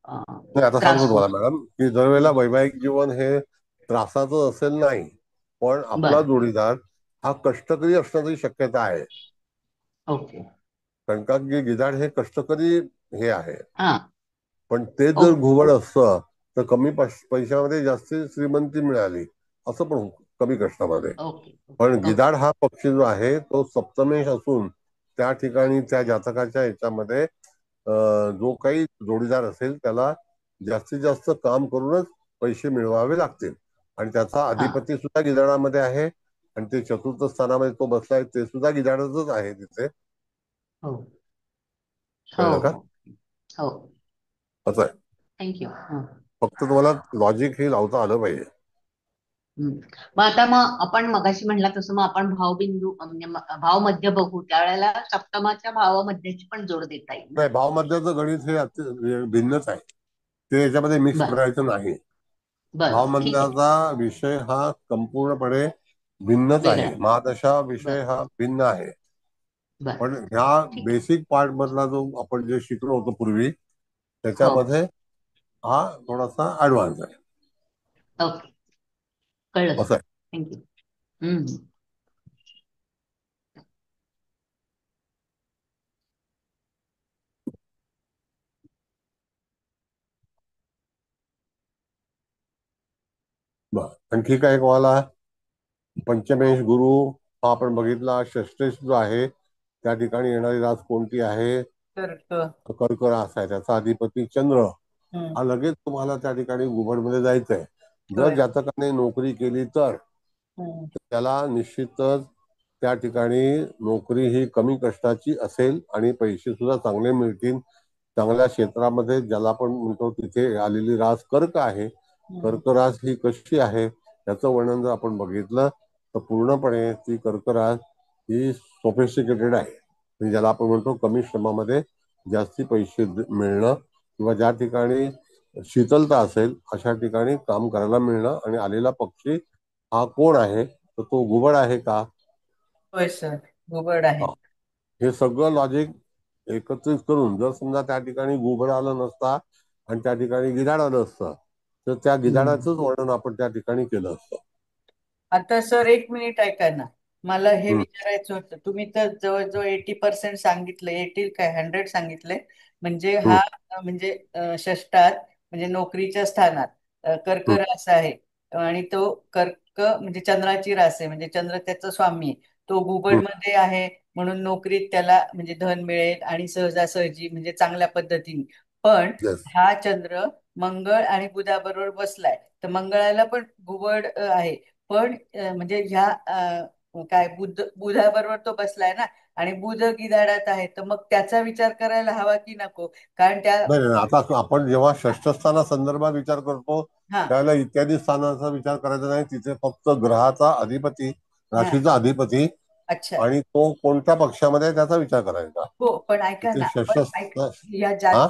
नाही, आता सांगतो त्रास तुम्हाला होतो. मॅडम, की दर वेळेला वैवाहिक जीवन हे त्रासाचं असेल नाही, पण आपला बर. जोडीदार हा कष्टकरी असण्याची शक्यता आहे. ओके. कारण का की गिधाड हे कष्टकरी हे आहे. हा. पण ते जर ओके. घुबड असतं तर कमी पैशामध्ये जास्त श्रीमंती मिळाली असं पण होतं, कमी कष्टामध्ये. ओके. पण ओके. गिधाड हा पक्षी जो आहे तो सप्तमेश असून त्या ठिकाणी त्या जातकाच्या याच्यामध्ये जो काही जोडीदार असेल त्याला जास्तीत जास्त काम करूनच पैसे मिळवावे लागतील. आणि त्याचा हा. अधिपती सुद्धा गिधाडामध्ये आहे, आणि ते चतुर्थ स्थानामध्ये तो बसलाय ते सुद्धा गिधाडच आहे तिथे. हो हो कळलं का? हो हो. असं आहे. थँक्यू. फक्त तुम्हाला लॉजिक हे लावता आलं पाहिजे. मग आपण मगाशी म्हणला तसं मग आपण भावबिंदू म्हणजे भाव मध्य बघू त्यावेळेला सप्तमाच्या भावामध्याची पण जोड देता येईल ना? नाही, भावमध्याचं गणित हे भिन्नच आहे, ते याच्यामध्ये मिक्स बर. करायचं नाही. बर, ठीक आहे. भावमंडळाचा विषय हा संपूर्णपणे भिन्नच वेगळा. आहे. महादशा बर. विषय हा भिन्न आहे. बर. पण ह्या ठीक आहे. बेसिक पार्ट मधला जो आपण जे शिकलो होतो पूर्वी हो. त्याच्यामध्ये हा थोडासा ऍडव्हान्स आहे. ओके. कळलं असं सर. आहे. थँक्यू. हम्म. बरं, आणखी काय कोणाला? पंचमेश गुरु हा आपण बघितला. षष्टेश जो आहे त्या ठिकाणी येणारी रास कोणती आहे? कर्क. कर्क रास आहे, त्याचा अधिपती चंद्र. हम्म. हा लगेच तुम्हाला त्या ठिकाणी घुबडमध्ये जायचंय. जर होय. जातकाने नोकरी केली तर हम्म. त्याला निश्चितच त्या ठिकाणी नोकरी ही कमी कष्टाची असेल आणि पैसे सुद्धा चांगले मिळतील. चांगल्या क्षेत्रामध्ये ज्याला आपण म्हणतो तिथे आलेली रास कर्क आहे. हम्म. कर्क रास ही कशी आहे याचं वर्णन जर आपण बघितलं तर पूर्णपणे ती कर्क रास ही सोफिस्टिकेटेड आहे. म्हणजे ज्याला आपण म्हणतो कमी श्रमामध्ये जास्ती पैसे मिळणं, किंवा ज्या ठिकाणी शीतलता असेल अशा ठिकाणी काम करायला मिळणं, आणि आलेला पक्षी हा कोण आहे, तर तो घुबड आहे का? होय सर, घुबड आहे. हा. हे सगळं लॉजिक एकत्रित करून जर समजा त्या ठिकाणी घुबड आलं नसता आणि त्या ठिकाणी गिधाड आलं असतं, तर त्या गिधाडाचंच वर्णन आपण त्या ठिकाणी केलं असतं. आता सर एक मिनिट ऐका ना, मला हे हम्म. विचारायचं होतं. तुम्ही तर जवळजवळ 80% सांगितलं, 80 काय 100 सांगितले. म्हणजे हम्म. हा म्हणजे षष्ठात म्हणजे नोकरीच्या स्थानात कर्क हम्म. रास आहे. आणि तो कर्क म्हणजे चंद्राची रास आहे, म्हणजे चंद्र त्याचा स्वामी आहे. तो घुबड हम्म. मध्ये आहे म्हणून नोकरीत त्याला म्हणजे धन मिळेल आणि सहजासहजी म्हणजे चांगल्या पद्धतीने. पण Yes. हा चंद्र मंगळ आणि बुधाबरोबर बसलाय, तर मंगळाला पण घुबड आहे. पण म्हणजे ह्या काय बुधाबरोबर तो बसलाय ना, आणि बुध गिधाडात आहे, तर मग त्याचा विचार करायला हवा की नको? कारण त्या नाही नाही, आता आपण जेव्हा षष्ठस्थाना संदर्भात विचार करतो हा त्यावेळेला इत्यादी स्थानाचा विचार करायचा नाही. तिथे फक्त ग्रहाचा अधिपती, हा राशीचा अधिपती अच्छा. आणि तो कोणत्या पक्षामध्ये आहे त्याचा विचार करायचा. हो पण ऐका तिथे ना, पण षष्ठ. या हा.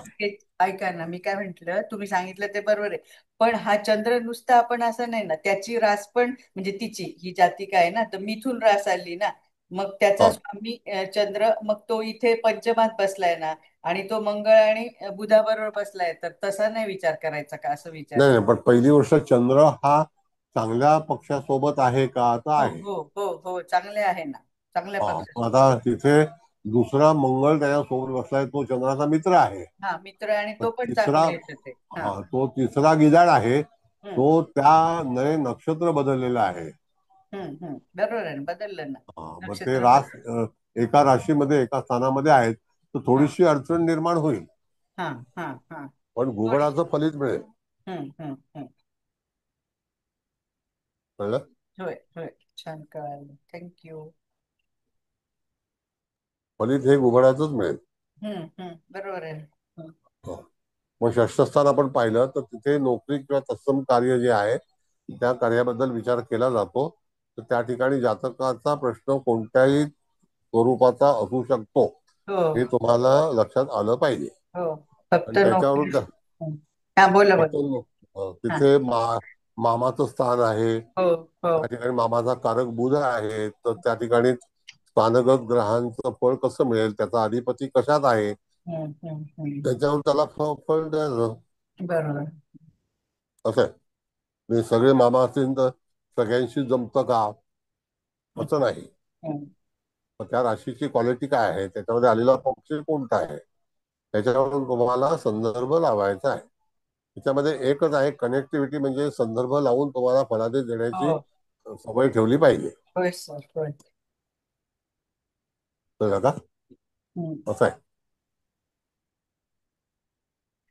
ऐका ना, मी काय म्हंटल, तुम्ही सांगितलं ते बरोबर आहे. पण हा चंद्र नुसता आपण असं नाही ना, त्याची रास पण म्हणजे तिची ही जातिका आहे ना, तर मिथुन रास आली ना. मग त्याचा हा. स्वामी चंद्र, मग तो इथे पंचमात बसलाय ना, आणि तो मंगळ आणि बुधाबरोबर बसलाय, तर तसा नाही विचार करायचा का, असं नाही विचारते. नाही, पण पहिली गोष्ट चंद्र हा चांगल्या पक्षासोबत आहे का, तर हो आहे. हो हो हो, चांगले आहे ना, चांगल्या हा, पण पक्षासोबत. आता तिथे दुसरा मंगळ त्याच्यासोबत बसलाय, तो चंद्राचा मित्र आहे. हा मित्र, आणि पण तो पण तिसरा, चांगले येत ते. हा. हा, तो तिसरा गिधाड आहे, हम्म तो त्या नये नक्षत्र बदललेला आहे. बरोबर आहे ना, बदललं ना. हा, मग ते नक्षत्र रास बदल. एका राशीमध्ये एका स्थानामध्ये आहेत, तर हा थोडीशी अडचण निर्माण होईल, हा हा हा. पण थोडी. घुबडाचं फलित मिळेल. हम्म. कळलं? होय होय, छान कळालं, थँक्यू. फलित हे घुबडाचंच मिळेल. बरोबर आहे. हम्म. हो. मग षष्ठस्थान आपण पाहिलं तर तिथे नोकरी किंवा तत्सम कार्य जे आहे त्या कार्याबद्दल विचार केला जातो. तर त्या ठिकाणी जातकाचा प्रश्न कोणत्याही स्वरूपाचा असू शकतो, हो हे तुम्हाला लक्षात आलं पाहिजे. हो, फक्त आणि त्याच्यावरून नोकरी. हा बोला फक्त बोला. हा. तिथे मामाचं स्थान आहे, हो हो. त्या ठिकाणी मामाचा कारक बुध आहे, तर त्या ठिकाणी स्थानगत ग्रहांचं फळ कसं मिळेल, त्याचा अधिपती कशात आहे, त्याच्यावर त्याला फळ द्यायचं. बरोबर. असं आहे. म्हणजे सगळे मामा असतील तर सगळ्यांशी जमतं का, असं नाही. हम्म. मग त्या राशीची क्वालिटी काय आहे, त्याच्यामध्ये आलेला पक्ष कोणता आहे, त्याच्यावरून तुम्हाला संदर्भ लावायचा आहे. त्याच्यामध्ये एकच आहे, कनेक्टिव्हिटी, म्हणजे संदर्भ लावून तुम्हाला फलादेश देण्याची हो सवय ठेवली पाहिजे. होय सर, होय. कळलं का? हम्म. असं आहे.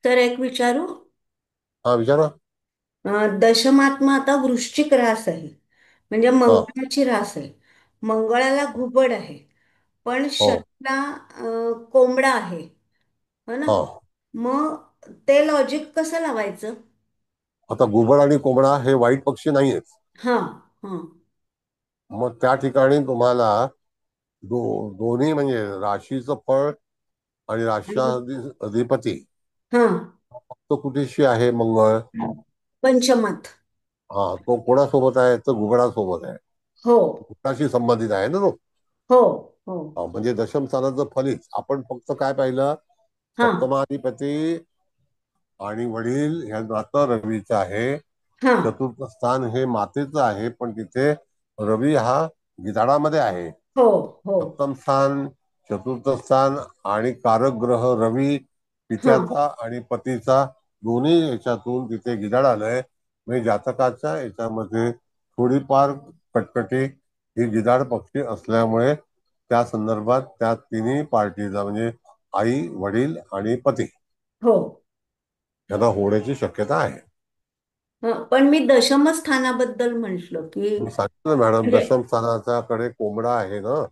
तर एक विचारू. हा, विचारा. दशमात्मा आता वृश्चिक रास आहे, म्हणजे हा. मंगळाची रास आहे. मंगळाला घुबड आहे, पण हो. शनीला कोंबडा आहे, हो ना? हा. मग ते लॉजिक कसं लावायचं? आता घुबड आणि कोंबडा हे वाईट पक्षी नाहीयेत. हा हा मग त्या ठिकाणी तुम्हाला दोन्ही म्हणजे राशीचं फळ आणि अधिपती हा. तो कुठेशी आहे, मंगळ. पंचमात. हा, तो कोणासोबत आहे, तर घुबडासोबत आहे. हो घुबडाशी संबंधित आहे ना तो. हो हो. हा, म्हणजे दशम स्थानाचं फलित आपण फक्त काय पाहिलं, हा सप्तमाधिपती आणि वडील ह्या नातं रवीचं आहे. हा. चतुर्थ स्थान हे मातेचं आहे, पण तिथे रवी हा गिधाडामध्ये आहे. हो हो. सप्तम स्थान, चतुर्थ स्थान आणि कारक ग्रह रवी हा पित्याचा आणि पतीचा दोन्ही याच्यातून तिथे गिधाड आलंय. म्हणजे जातकाच्या याच्यामध्ये थोडीफार कटकटी ही गिधाड पक्षी असल्यामुळे त्या संदर्भात त्या तिन्ही पार्टीचा म्हणजे आई, वडील आणि पती हो. यांना होण्याची शक्यता आहे. पण मी दशमस्थानाबद्दल म्हटलं की मी सांगितलं मॅडम, म्हणजे दशम स्थानाच्याकडे कोंबडा आहे ना.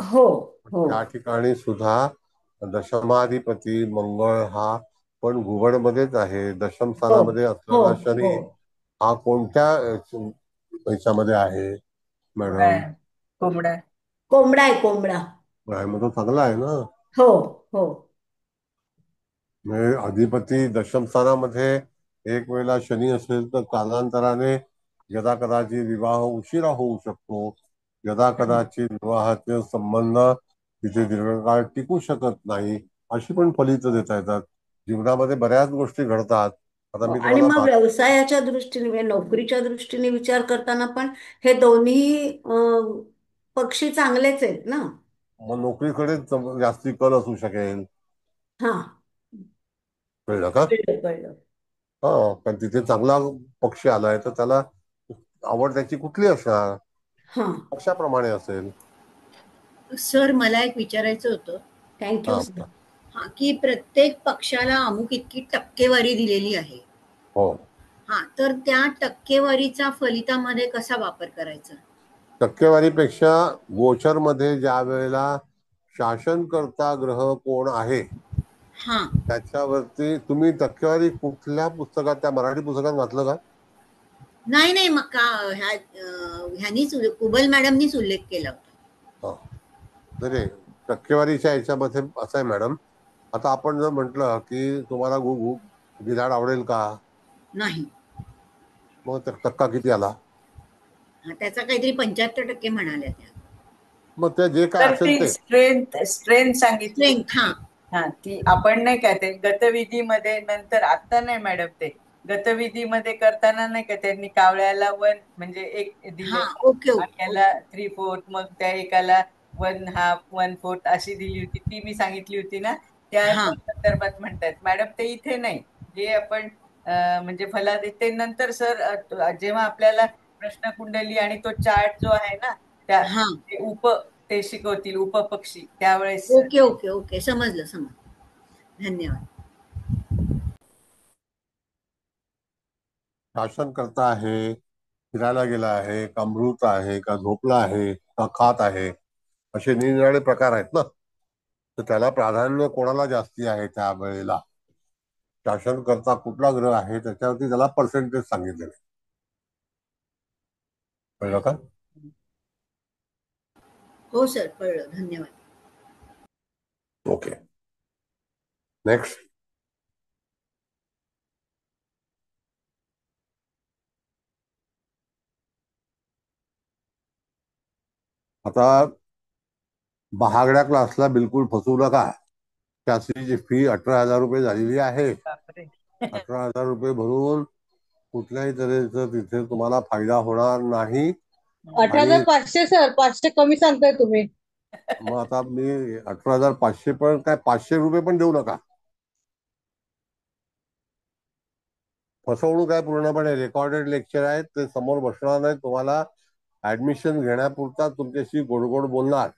हो हो त्या ठिकाणी सुद्धा दशमाधिपती मंगळ हा पण घुबडमध्येच आहे. दशम हो स्थानामध्ये हो असलेला हो. शनी हा कोणत्या याच्यामध्ये आहे मॅडम? कोंबडा. कोंबडा आहे कोंबडा. काय, मग तो चांगला आहे ना. हो हो. म्हणजे अधिपती दशम स्थानामध्ये एक वेळेला शनी असेल तर कालांतराने यदा कदाचित विवाह उशिरा होऊ शकतो, यदा कदाचित विवाहाचे संबंध तिथे दीर्घकाळ टिकू शकत नाही, अशी पण फलितं देता येतात. जीवनामध्ये बऱ्याच गोष्टी घडतात. आता हो, मी आणि तुम्हाला मग व्यवसायाच्या दृष्टीने म्हणजे नोकरीच्या दृष्टीने विचार करताना पण हे दोन्ही पक्षी चांगलेच आहेत ना. मग नोकरीकडे जास्ती कल असू शकेल. हा, कळलं का? कळलं कळलं. हा, कारण तिथे चांगला पक्षी आलाय तर त्याला आवड त्याची कुठली असणार, हा, पक्षाप्रमाणे असेल. सर मला एक विचारायचं होतं. थँक्यू हा, सर. हा, की प्रत्येक पक्षाला अमुक इतकी टक्केवारी दिलेली आहे. हो. हा, तर त्या टक्केवारीचा फलितामध्ये कसा वापर करायचा? टक्केवारीपेक्षा गोचर मध्ये ज्या वेळेला शासनकर्ता ग्रह कोण आहे हा, त्याच्यावरती तुम्ही टक्केवारी कुठल्या पुस्तकात, त्या मराठी पुस्तकात वाचलं का? नाही नाही, मग का ह्यानीच कुबल मॅडमनीच उल्लेख केला होता. हा, नाही, टक्केवारीच्या याच्यामध्ये असं आहे मॅडम. आता आपण जर म्हटलं की तुम्हाला गिधाड आवडेल का, नाही. मग टक्का किती आला? हा, त्याचा काहीतरी 75% म्हणाल्या त्या. मग ते जे काय तर असेल ती ते. स्ट्रेंथ सांगितली स्ट्रेंथ. हा, हा, ती आपण नाही का ते गतविधीमध्ये नंतर, आता नाही मॅडम, ते गतविधीमध्ये करताना नाही का त्यांनी कावळ्याला 1 म्हणजे 1 हा, दिलेला ओके आणि ओके याला ओके. 3/4, मग त्या एकाला 1/2 1/4 अशी दिली होती, ती मी सांगितली होती ना, त्या हा, संदर्भात म्हणतात मॅडम. ते इथे नाही, जे आपण म्हणजे फलादित्य नंतर सर जेव्हा आपल्याला प्रश्नकुंडली आणि तो चार्ट जो आहे ना, त्या हा, ते ते शिकवतील उपपक्षी त्यावेळेस. ओके ओके ओके, समजलं समजलं. धन्यवाद. शासनकर्ता आहे, फिरायला गेला आहे का, मृत आहे का, झोपला आहे का, खात आहे, असे निरनिराळे प्रकार आहेत ना. तर त्याला प्राधान्य कोणाला जास्ती आहे त्या वेळेला, शासनकर्ता कुठला ग्रह आहे त्याच्यावरती त्याला पर्सेंटेज सांगितलेले. कळलं का? हो सर, कळलं. धन्यवाद. Okay, next. आता महागड्या क्लासला बिलकुल फसवू नका. शास्त्रीची फी 18,000 रुपये झालेली आहे. बापरे. 18,000 रुपये भरून कुठल्याही तऱ्हेचा तिथे तुम्हाला फायदा होणार नाही. 18,500 सर, 500 कमी सांगताय तुम्ही. मग आता मी 18,500 पण काय 500 रुपये पण देऊ नका. फसवणूक आहे पूर्णपणे. रेकॉर्डेड लेक्चर आहेत, ते समोर बसणार नाही, तुम्हाला ऍडमिशन घेण्यापुरता तुमच्याशी गोड गोड बोलणार,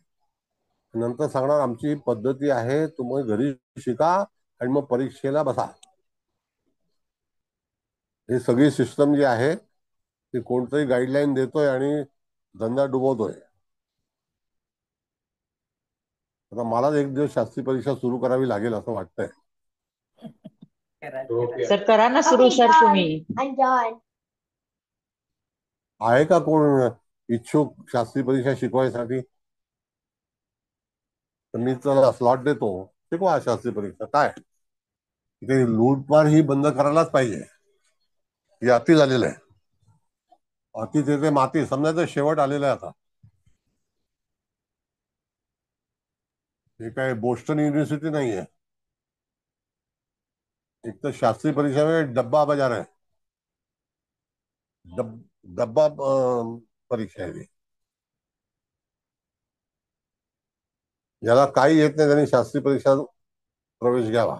नंतर सांगणार आमची ही पद्धती आहे, तुम्ही घरी शिका आणि मग परीक्षेला बसा. ही सगळी सिस्टम जी आहे ती कोणतरी गाईडलाईन देतोय आणि धंदा डुबवतोय. आता मलाच एक दिवस शास्त्री परीक्षा सुरू करावी लागेल असं वाटतंय. सर करा ना सुरू सर तुम्ही. आहे का कोण इच्छुक शास्त्री परीक्षा शिकवायसाठी? तर मी त्याला स्लॉट देतो, शिकवा शास्त्री परीक्षा. काय ते लूटमार ही बंद करायलाच पाहिजे. हे अति झालेलं आहे. अति तेथे माती समजायचं शेवट आलेला आहे आता. हे काय बोस्टन युनिव्हर्सिटी नाहीये. एक तर शास्त्री परीक्षा में डब्बा बाजार आहे. डब्बा परीक्षा आहे ती. ज्याला काही येत नाही त्यांनी शास्त्री परीक्षा प्रवेश घ्यावा.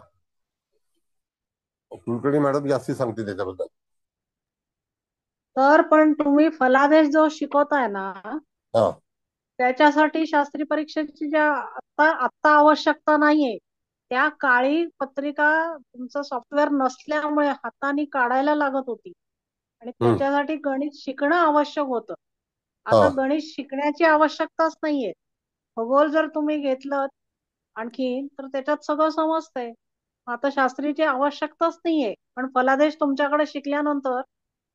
कुलकर्णी मॅडम जास्ती सांगते त्याच्याबद्दल. तर पण तुम्ही फलादेश जो शिकवताय ना, हा, त्याच्यासाठी शास्त्री परीक्षेची ज्या आता आता आवश्यकता नाहीये. त्या काळी पत्रिका तुमचं सॉफ्टवेअर नसल्यामुळे हाताने काढायला लागत होती आणि हम्म, त्याच्यासाठी गणित शिकणं आवश्यक होतं. हा. आता गणित शिकण्याची आवश्यकताच नाहीये. खगोल जर तुम्ही घेतलं आणखी तर त्याच्यात सगळं समजतंय. आता शास्त्रीची आवश्यकताच नाहीये. पण फलादेश तुमच्याकडे शिकल्यानंतर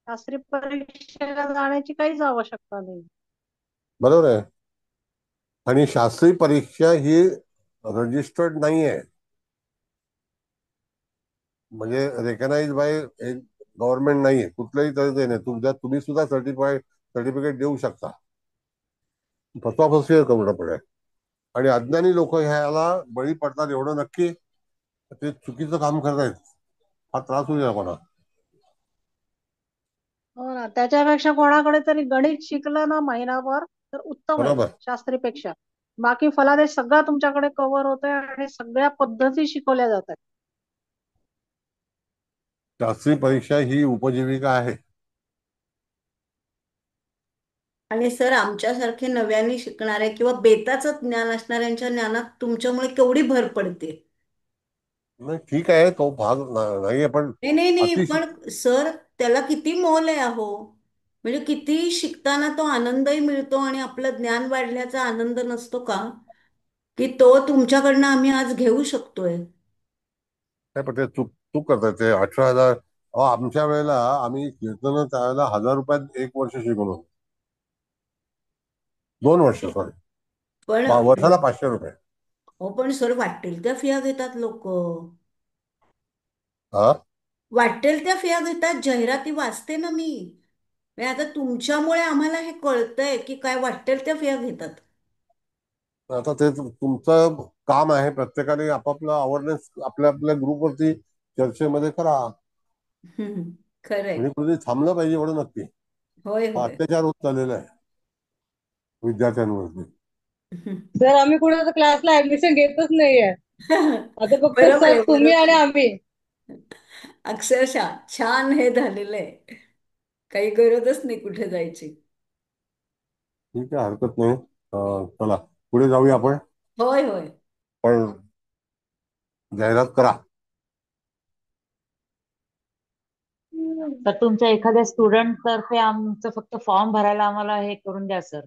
शास्त्री परीक्षेला जाण्याची काहीच आवश्यकता नाही. बरोबर आहे. आणि शास्त्री परीक्षा ही रजिस्टर्ड नाहीये. म्हणजे रेकग्नाइज बाय एक गव्हर्नमेंट नाहीये, कुठल्याही तऱ्हेचे नाही. तुम्ही सुद्धा सर्टिफिकेट देऊ शकता. फसवाफसवी करू पडेल. आणि अज्ञानी लोक ह्याला बळी पडतात एवढं नक्की. ते चुकीचं काम करतायत. हा त्रास होईल कोणा. हो ना, त्याच्यापेक्षा कोणाकडे तरी गणित शिकलं ना महिनाभर तर उत्तम आहे बरोबर. शास्त्रीपेक्षा. बाकी फलादेश सगळा तुमच्याकडे कव्हर होतोय आणि सगळ्या पद्धती शिकवल्या जातात. शास्त्री परीक्षा ही उपजीविका आहे. आणि सर आमच्यासारखे नव्याने शिकणारे किंवा बेताचं ज्ञान असणाऱ्यांच्या ज्ञानात तुमच्यामुळे केवढी भर पडते. नाही, ठीक आहे, तो भाग नाहीये, पण नाही नाही नाही, अति. पण सर त्याला किती मोल आहे अहो. म्हणजे किती शिकताना तो आनंदही मिळतो आणि आपलं ज्ञान वाढल्याचा आनंद नसतो का, की तो तुमच्याकडनं आम्ही आज घेऊ शकतोय. नाही, पण ते चूक चूक करतात ते. 18,000. आमच्या वेळेला आम्ही कीर्तन त्यावेळेला 1,000 रुपयात एक वर्ष शिकवलो. 2 वर्ष, सॉरी. पण वर्षाला 500 रुपये. हो, पण सर वाटेल त्या फिया घेतात लोक. हा. वाटेल त्या फिया घेतात. जाहिराती वाचते ना मी. म्हणजे आता तुमच्यामुळे आम्हाला हे कळतंय की काय वाटेल त्या फिया घेतात. आता ते तुमचं काम आहे. प्रत्येकाने आपापला अवेअरनेस आपल्या आपल्या ग्रुपवरती चर्चेमध्ये करा. खरंय. म्हणजे कुठेतरी थांबलं पाहिजे एवढं नक्की. होय हा होय. अत्याचार होत चाललेला आहे विद्यार्थ्यांवरती. सर आम्ही कुणाच्या क्लासला ऍडमिशन घेतच नाहीये. आता फक्त बरोबर सर आहे तुम्ही बरोबर आणि आहे. आम्ही. अक्षरशः छान हे झालेलं आहे. काही गरजच नाही कुठे जायची. ठीक आहे, हरकत नाही. चला पुढे जाऊया आपण. होय होय. पण जाहिरात करा. तर तुमच्या एखाद्या स्टुडंट तर्फे आमचं फक्त फॉर्म भरायला आम्हाला हे करून द्या सर.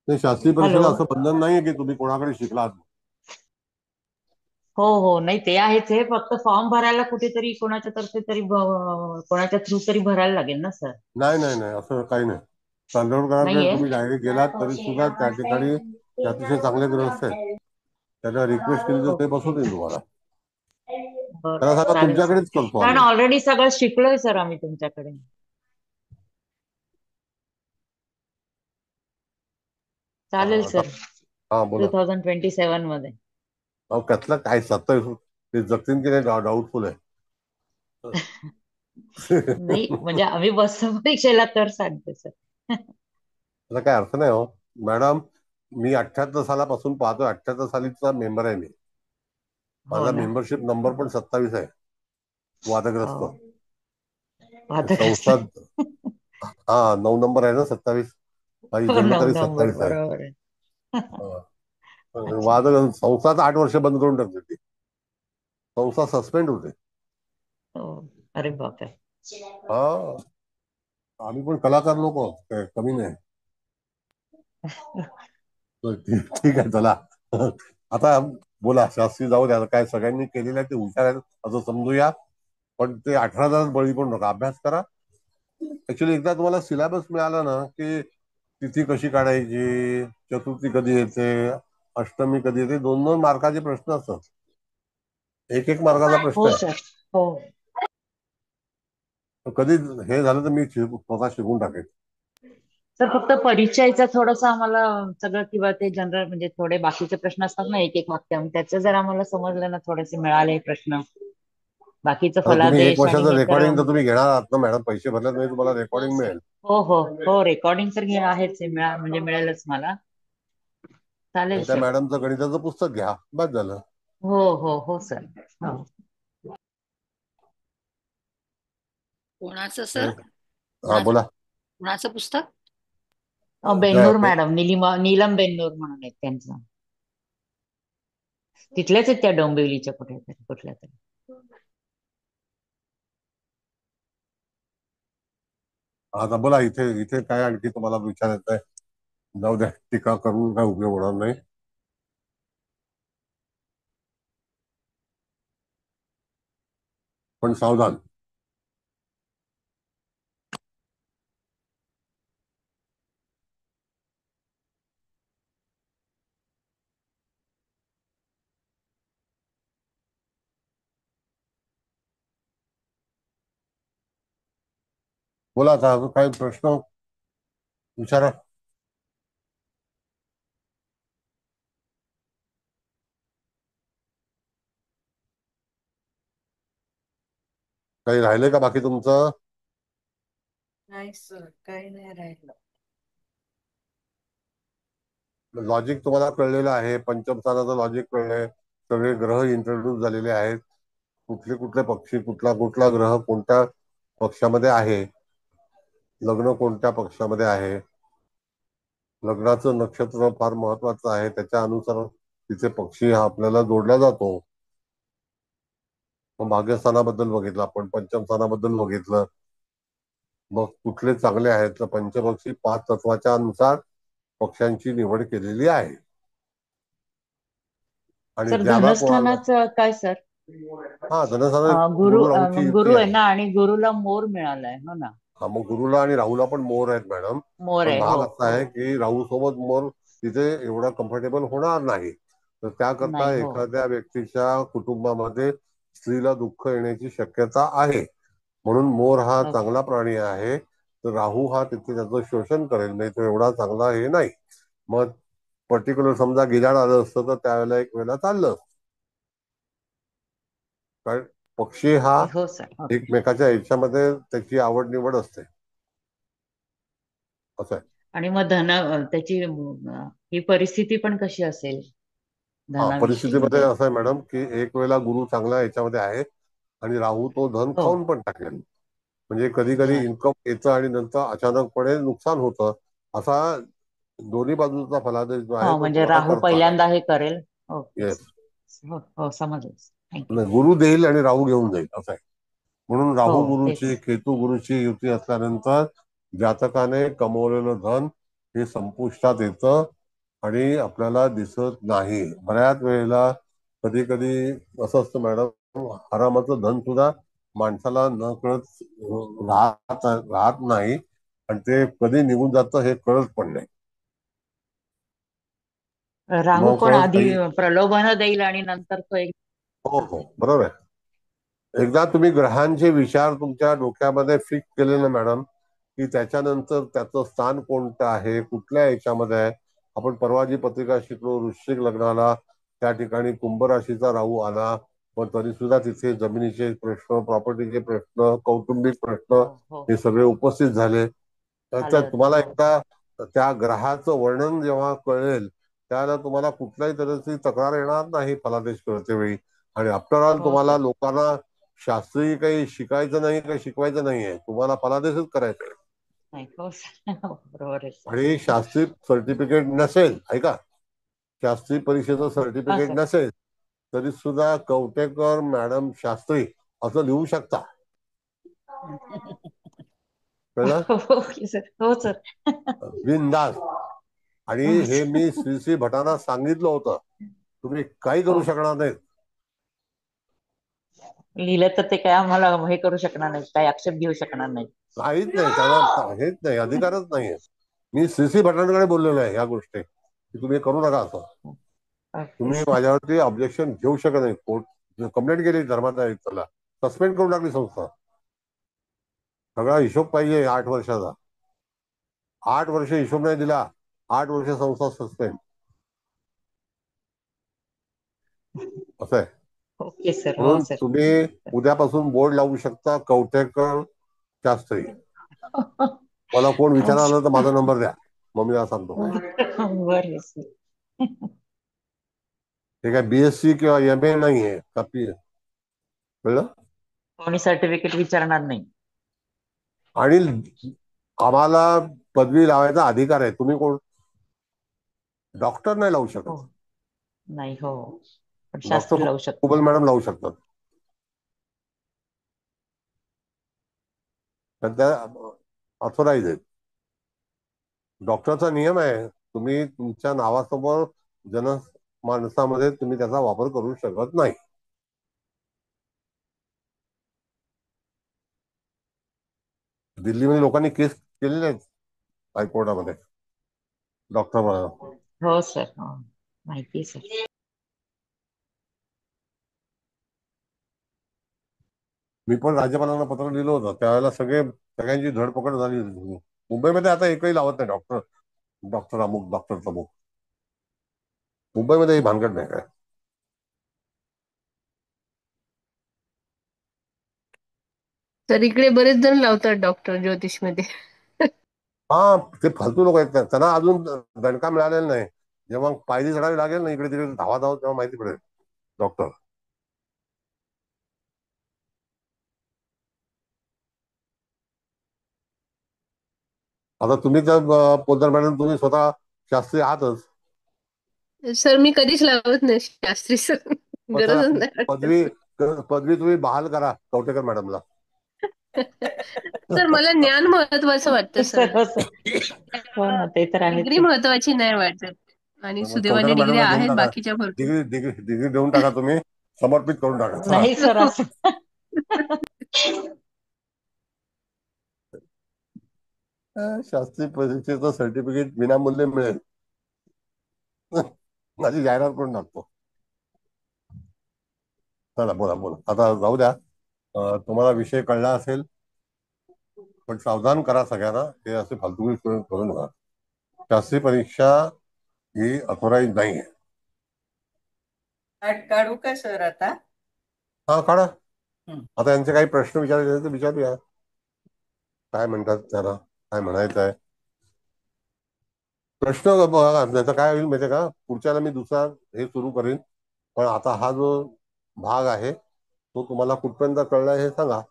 ते शास्त्रीय हॅलो. परीक्षेला असं बंधन नाहीये की तुम्ही कोणाकडे शिकलात. हो हो, नाही ते आहेच. हे फक्त फॉर्म भरायला कुठेतरी कोणाच्या तर्फे तरी कोणाच्या थ्रू तरी भरायला लागेल ना सर. नाही नाही नाही, असं काही नाही. चांदवडकरांकडे नाहीये. तुम्ही डायरेक्ट गेलात तरी सुद्धा त्या ठिकाणी ते अतिशय चांगले ग्रहस्थ आहेत. त्यांना रिक्वेस्ट केली तर ते बसवतील तुम्हाला. बरं त्यांना सांगा चालेल सर. तुमच्याकडेच करतो कारण आम्ही. ऑलरेडी सगळं शिकलोय सर आम्ही तुमच्याकडे. चालेल आता. सर. हा, बोला. 2027 मध्ये. त्यातलं काय 27 ते जगतील की नाही डाऊटफुल आहे. नाही म्हणजे आम्ही बसतो परीक्षेला तर सांगते सर. त्याचा काय अर्थ नाही हो मॅडम. मी 78 सालापासून पाहतोय. 78 सालीचा मेंबर आहे मी. हो माझा ना. मेंबरशिप नंबर पण 27 आहे. हो. वादग्रस्त. वादग्रस्त. संस्था. हा, 9 नंबर आहे ना, 27. माझी हो, 9 जन्मतारीख नंबर 27 आहे. बरोबर आहे. हा. अच्छा. वादग्रस्त संस्थाच 8 वर्ष बंद करून टाकली ती. संस्था सस्पेंड होते. हो. अरे बापरे. हा. आम्ही पण कलाकार लोक आहोत, काय कमी नाही. ठीक आहे, चला. आता बोला, शास्त्री जाऊ द्या. काय सगळ्यांनी केलेलं आहे ते हुशार आहेत असं समजूया. पण ते 18,000 बळी पण नका. अभ्यास करा. ऍक्च्युली एकदा तुम्हाला सिलेबस मिळाला ना की तिथी कशी काढायची, चतुर्थी कधी येते, अष्टमी कधी येते, 2-2 मार्काचे प्रश्न असतात. एक एक मार्काचा प्रश्न हो आहे. सर. हो. कधी हे झालं तर मी स्वतः शिकून टाकेन. सर फक्त परिचयचं थोडंसं आम्हाला सगळं किंवा ते जनरल म्हणजे थोडे बाकीचे प्रश्न असतात ना एक एक वाक्य त्याचं जर आम्हाला समजलं ना थोडेसे मिळाले प्रश्न. बाकीचं आता तुम्ही एक फलादेश आणि वर्षाचं हे तर रेकॉर्डिंग तर तुम्ही घेणार आहात ना मॅडम. पैसे भरल्यात म्हणजे तुम्हाला रेकॉर्डिंग मिळेल. हो हो हो, रेकॉर्डिंग तर हे आहेच आहे, म्हणजे मिळेलच मला. चालेल आणि त्या सर. मॅडमचं गणिताचं पुस्तक घ्या, बस झालं. हो हो हो सर. हो. कोणाचं सर? काय. हा, कोणाचं बोला. कोणाचं पुस्तक? बेन्नूर मॅडम, नीलम बेन्नूर म्हणून आहेत त्यांचं. तिथल्याच आहेत त्या डोंबिवलीच्या कुठल्या तरी. आता बोला, इथे इथे काय आणखी तुम्हाला विचारायचं आहे. जाऊ द्या, टीका करून काय उपयोग होणार नाही. पण सावधान. बोला आता काय प्रश्न विचारा. काही राहिलंय का बाकी तुमचं? नाही सर, काही नाही राहिलं. लॉजिक तुम्हाला कळलेलं आहे, पंचमस्थानाचं लॉजिक कळलंय, सगळे ग्रह इंट्रोड्यूस झालेले आहेत, कुठले कुठले पक्षी, कुठला कुठला ग्रह कोणत्या पक्षामध्ये आहे, लग्न कोणत्या पक्षामध्ये आहे, लग्नाचं नक्षत्र फार महत्वाचं आहे, त्याच्या अनुसार तिचे पक्षी हा आपल्याला जोडला जातो. मग भाग्यस्थानाबद्दल बघितलं आपण, पंचमस्थानाबद्दल बघितलं, मग कुठले चांगले आहेत तर पंचपक्षी 5 तत्वाच्या अनुसार पक्ष्यांची निवड केलेली आहे. आणि सर ज्याला कोणाला धनस्थानाचं काय सर? हा धनस्थानात गुरु गुरु राहूची युती गुरु आहे आहे. ना, आणि गुरुला मोर मिळालाय हो ना. हा मग गुरुला आणि राहूला पण मोर आहेत मॅडम. मोर पण आहे, भाग हो असा हो. आहे की राहू सोबत मोर तिथे एवढा कम्फर्टेबल होणार नाही, तर त्याकरता नाही हो. एखाद्या व्यक्तीच्या कुटुंबामध्ये स्त्रीला दुःख येण्याची शक्यता आहे. म्हणून मोर हा ओके. चांगला प्राणी आहे, तर राहू हा तिथे त्याचं शोषण करेल, नाही तो एवढा चांगला हे नाही. मग पर्टिक्युलर समजा गिधाड आलं असतं तर त्यावेळेला एक वेळेला चाललं असतं. कारण पक्षी हा ओके हो सर, ओके. एकमेकाच्या ह्याच्यामध्ये त्याची आवड निवड असते, असं आहे. आणि मग त्याची ही परिस्थिती पण कशी असेल हा धनाविषयी परिस्थितीमध्ये म्हणजे? असं आहे मॅडम की एक वेळेला गुरु चांगला याच्यामध्ये आहे आणि राहू तो धन हो. खाऊन पण टाकेल. म्हणजे कधी कधी बर. इन्कम येतं आणि नंतर अचानकपणे नुकसान होतं. असा दोन्ही बाजूचा फलादेश जो आहे हो तो म्हणजे तुम्हाला राहू करता आला. पहिल्यांदा हे करेल. ओके. येस. हो हो, समजलं. थँक्यू. गुरु देईल आणि राहू घेऊन जाईल, असं आहे. म्हणून हो राहू तेच. गुरुची, केतू गुरुची युती असल्यानंतर जातकाने कमवलेलं धन हे संपुष्टात येतं आणि आपल्याला दिसत नाही. बऱ्याच वेळेला कधी कधी असं असतं मॅडम, हरामाचं धन सुद्धा माणसाला न कळत राहत नाही आणि ते कधी निघून जातं हे कळत पण नाही. राहू मग पण कळत आधी नाही. प्रलोभन देईल आणि नंतर तो एक. हो हो बरोबर आहे. एकदा तुम्ही ग्रहांचे विचार तुमच्या डोक्यामध्ये फिक्स केले ना मॅडम, की त्याच्यानंतर त्याचं स्थान कोणतं आहे, कुठल्या याच्यामध्ये आहे. आपण परवा जी पत्रिका शिकलो, वृश्चिक लग्नाला त्या ठिकाणी कुंभ राशीचा राहू आला, पण तरी सुद्धा तिथे जमिनीचे प्रश्न, प्रॉपर्टीचे प्रश्न, कौटुंबिक प्रश्न हो हो. हे सगळे उपस्थित झाले. तर आले होते तुम्हाला हो. एकदा त्या ग्रहाचं वर्णन जेव्हा कळेल त्यावेळेला तुम्हाला कुठल्याही तऱ्हेची तक्रार येणार नाही फलादेश करते वेळी. आणि आफ्टर ऑल हो तुम्हाला सर. लोकांना शास्त्री काही शिकायचं नाही, काही शिकवायचं नाहीये, तुम्हाला फलादेशच करायचा आहे. नाही हो सर. हो, बरोबर आहे सर. आणि शास्त्री सर्टिफिकेट नसेल, ऐका, शास्त्री परीक्षेचं हा सर्टिफिकेट सर. नसेल तरी सुद्धा कवटेकर मॅडम शास्त्री असं लिहू शकता. कळलं? ओके सर, हो सर. बिनधास्त. आणि हो हे सर. मी श्री श्री भटांना सांगितलं होतं, तुम्ही काही करू हो. शकणार नाही. लिहिलं तर ते काय आम्हाला हे करू शकणार नाही, काही आक्षेप घेऊ शकणार नाही. काहीच नाही, त्यांना हेच नाही, अधिकारच नाहीये. मी श्री श्री भटांकडे बोललेलो आहे ह्या गोष्टी की तुम्ही करू नका असं. ओके तुम्ही सर. माझ्यावरती ऑब्जेक्शन घेऊ शकत नाही. कोर्ट कंप्लेंट केली धर्माच्या आयुक्ताला, सस्पेंड करून टाकली संस्था. सगळा हिशोब पाहिजे 8 वर्षाचा. 8 वर्ष हिशोब नाही दिला, 8 वर्ष संस्था सस्पेंड. असं आहे. ओके सर, हो म्हणून सर. तुम्ही उद्यापासून बोर्ड लावू शकता, कवटेकर शास्त्री. मला कोण हो विचारायला तर सर. माझा नंबर द्या, मग मी सांगतो. बरं सर. हे काय BSc किंवा MA नाहीये का कळलं? कोणी सर्टिफिकेट विचारणार नाही. आणि आम्हाला पदवी लावायचा अधिकार आहे. तुम्ही कोण? डॉक्टर नाही लावू हो. शकत. नाही हो. पण डॉक्टर शास्त्री लावू शकतो. कुबल मॅडम लावू शकतात. तर त्या ऑथोराइज आहेत. डॉक्टरचा नियम आहे, तुम्ही तुमच्या नावासमोर जनमानसामध्ये तुम्ही त्याचा वापर करू शकत नाही. दिल्लीमध्ये लोकांनी केस केलेले आहेत हायकोर्टामध्ये डॉक्टर. हो सर, हो माहिती आहे सर. मी पण राज्यपालांना पत्र लिहिलं होतं, त्यावेळेला सगळ्यांची धडपकड झाली होती. मुंबईमध्ये आता एकही लावत नाही डॉक्टर, डॉक्टर अमुक, डॉक्टर तमुक. मुंबईमध्ये ही भानगड नाही काय. तर इकडे बरेच जण लावतात डॉक्टर ज्योतिषमध्ये. हा, ते फालतू लोक आहेत, त्यांना अजून दणका मिळालेला नाही. जेव्हा पायरी चढावी लागेल ना इकडे तिकडे धावा धाव, तेव्हा माहिती पडेल डॉक्टर. आता तुम्ही त्या पोद्दार मॅडम, तुम्ही स्वतः शास्त्री आहातच. सर मी कधीच लावत नाही शास्त्री सर. मग चला, गरजच नाही वाटत पदवी सर. पदवी तुम्ही बहाल करा कवटेकर मॅडमला. सर मला ज्ञान महत्वाचं वाटतं सर. सर्व हो ना, ते तर आहेच डिग्री आहे. महत्वाची नाही वाटत. आणि मग सुदैवाने कवटेकर डिग्री मॅडमला देऊन आहेत टाका. बाकीच्या भरपूर. डिग्री डिग्री डिग्री देऊन टाका तुम्ही, समर्पित करून टाका, चला. नाही सर असं. शास्त्री परीक्षेचं सर्टिफिकेट विनामूल्य मिळेल. माझी जाहिरात करून टाकतो. चला, बोला बोला, आता जाऊ द्या. तुम्हाला विषय कळला असेल, पण सावधान करा सगळ्यांना, हे असे फालतू करू नका. शास्त्री परीक्षा ही अथोराईज नाही आहे. काढू का सर आता? हा, काढा. हं. आता यांचे काही प्रश्न विचारायचे तर विचारूया. काय म्हणतात त्याला, काय म्हणायचं आहे प्रश्न बघा. त्याचा काय होईल माहितीये का, पुढच्याला मी दुसरा हे सुरू करीन. पण आता हा जो भाग आहे तो तुम्हाला कुठपर्यंत कळलाय हे सांगा.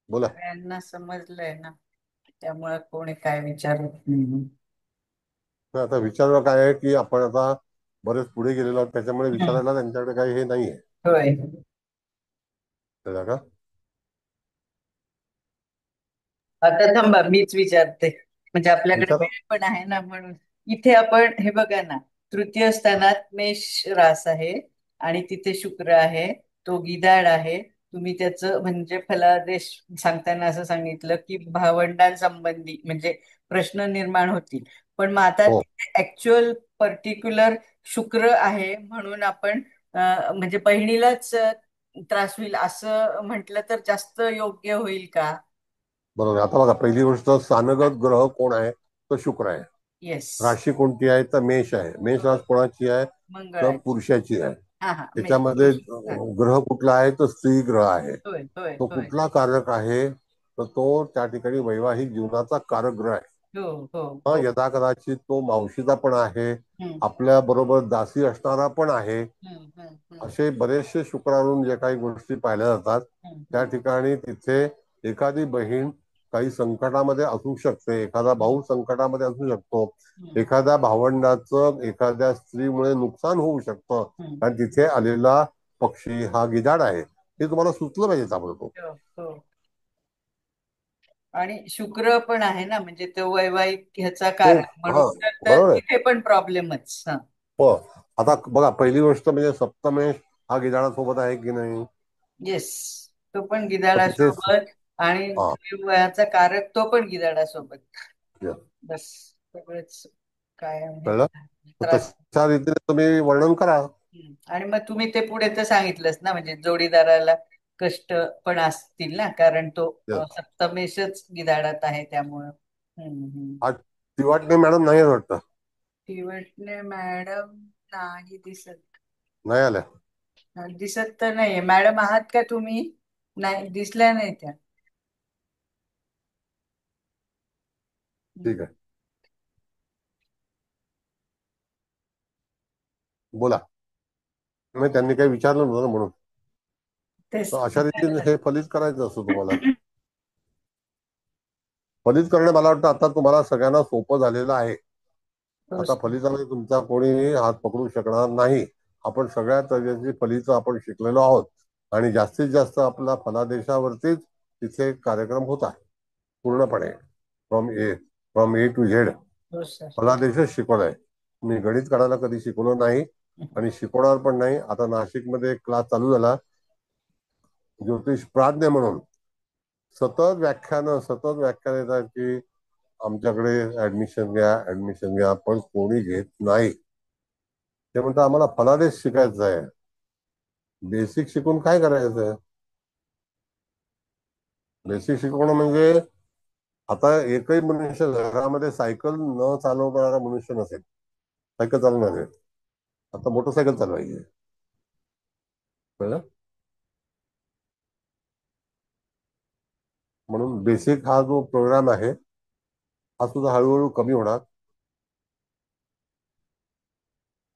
बोला. सगळ्यांना समजलंय ना, त्यामुळे कोणी काय विचारत नाही. तर आता विचारलं काय आहे की आपण आता बरेच पुढे गेलेलो आहोत, त्याच्यामुळे हं. विचारायला त्यांच्याकडे काही हे नाहीये. होय. कळलं का? आता थांबा, मीच विचारते, म्हणजे आपल्याकडे विचारा. वेळ पण आहे ना, म्हणून. इथे आपण हे बघा ना, तृतीय स्थानात मेष रास आहे आणि तिथे शुक्र आहे, तो गिधाड आहे. तुम्ही त्याचं म्हणजे फलादेश सांगताना असं सांगितलं की भावंडांसंबंधी म्हणजे प्रश्न निर्माण होतील. पण मग आता हो, ऍक्च्युअल पर्टिक्युलर शुक्र आहे म्हणून आपण म्हणजे बहिणीलाच त्रास होईल असं म्हटलं तर जास्त योग्य होईल का? बरोबर. आता बघा, पहिली गोष्ट, स्थानगत ग्रह कोण आहे तर शुक्र आहे. येस. राशी कोणती आहे तर मेष आहे. मेष रास कोणाची आहे तर मंगळाची. पुरुषाची आहे. हा हा, मेष त्याच्यामध्ये पुरुष. हा. ग्रह कुठला आहे तर स्त्री ग्रह आहे. होय होय तो होय. कुठला कारक आहे तर तो त्या ठिकाणी वैवाहिक जीवनाचा कारक ग्रह आहे. हो हो हा, हो. यथा कदाचित तो मावशीचा पण आहे, हम्म, आपल्या बरोबर दासी असणारा पण आहे. हम्म. असे बरेचसे शुक्रावरून जे काही गोष्टी पाहिल्या जातात, त्या हम्म. ठिकाणी तिथे एखादी बहीण काही संकटामध्ये असू शकते, एखादा भाऊ संकटामध्ये असू शकतो, हम्म. एखाद्या भावंडाचं एखाद्या स्त्रीमुळे नुकसान होऊ शकतं. हम्म. कारण तिथे आलेला पक्षी हा गिधाड आहे. हे तुम्हाला सुचलं पाहिजे ताबडतोब. हो हो. आणि शुक्र पण आहे ना, म्हणजे तो वैवाहिक ह्याचा तो, कारक म्हणून हा, तर बरोबर आहे. तिथे पण प्रॉब्लेमच. हा. हो. आता बघा, पहिली गोष्ट म्हणजे सप्तमेश हा गिधाडासोबत आहे की नाही. येस, तो पण तर तिथे, गिधाडासोबत आणि हा, वयाचा कारक तो पण गिधाडासोबत. yes, बस, सगळंच काय आहे कळलं. तर त्रास. तशा रीतीने तुम्ही वर्णन करा. आणि मग तुम्ही ते पुढे तर सांगितलंच ना, म्हणजे जोडीदाराला कष्ट पण असतील ना, कारण तो Yes. सप्तमेशच गिधाडात आहे त्यामुळं. आज तिवाटणे मॅडम नाही आहेत वाटतं, तिवटणे मॅडम नाही दिसत. नाही आल्या. दिसत तर नाहीये. मॅडम आहात का तुम्ही? नाही, दिसल्या नाही त्या. ठीक आहे, बोला. मी त्यांनी काही विचारलं नव्हतं म्हणून. तेच तर अशा रीतीने हे फलित करायचं असतं तुम्हाला. फलित करणं मला वाटतं आता तुम्हाला सगळ्यांना सोपं झालेलं आहे. हो आता फलितामध्ये तुमचा कोणी हात पकडू शकणार नाही. आपण सगळ्या तऱ्हेची फलित आपण शिकलेलो आहोत आणि जास्तीत जास्त आपला फलादेशावरतीच तिथे कार्यक्रम होत आहे पूर्णपणे. फ्रॉम ए टू झेड हो सर. फलादेशच शिकवलाय. मी गणित काढायला कधी शिकलो नाही आणि शिकवणार पण नाही. आता नाशिकमध्ये एक क्लास चालू झाला ज्योतिष प्राज्ञ म्हणून. सतत व्याख्यान येतात की आमच्याकडे ऍडमिशन घ्या, पण कोणी घेत नाही. ते म्हणतात आम्हाला फलादेश शिकायचा आहे. बेसिक शिकून काय करायचं? बेसिक शिकवणं म्हणजे आता एकही मनुष्य घरामध्ये सायकल न चालवणारा मनुष्य नसेल. सायकल चालवणार आहे, आता मोटरसायकल चालवायची, कळलं? म्हणून बेसिक हा जो प्रोग्राम आहे हा सुद्धा हळूहळू कमी होणार.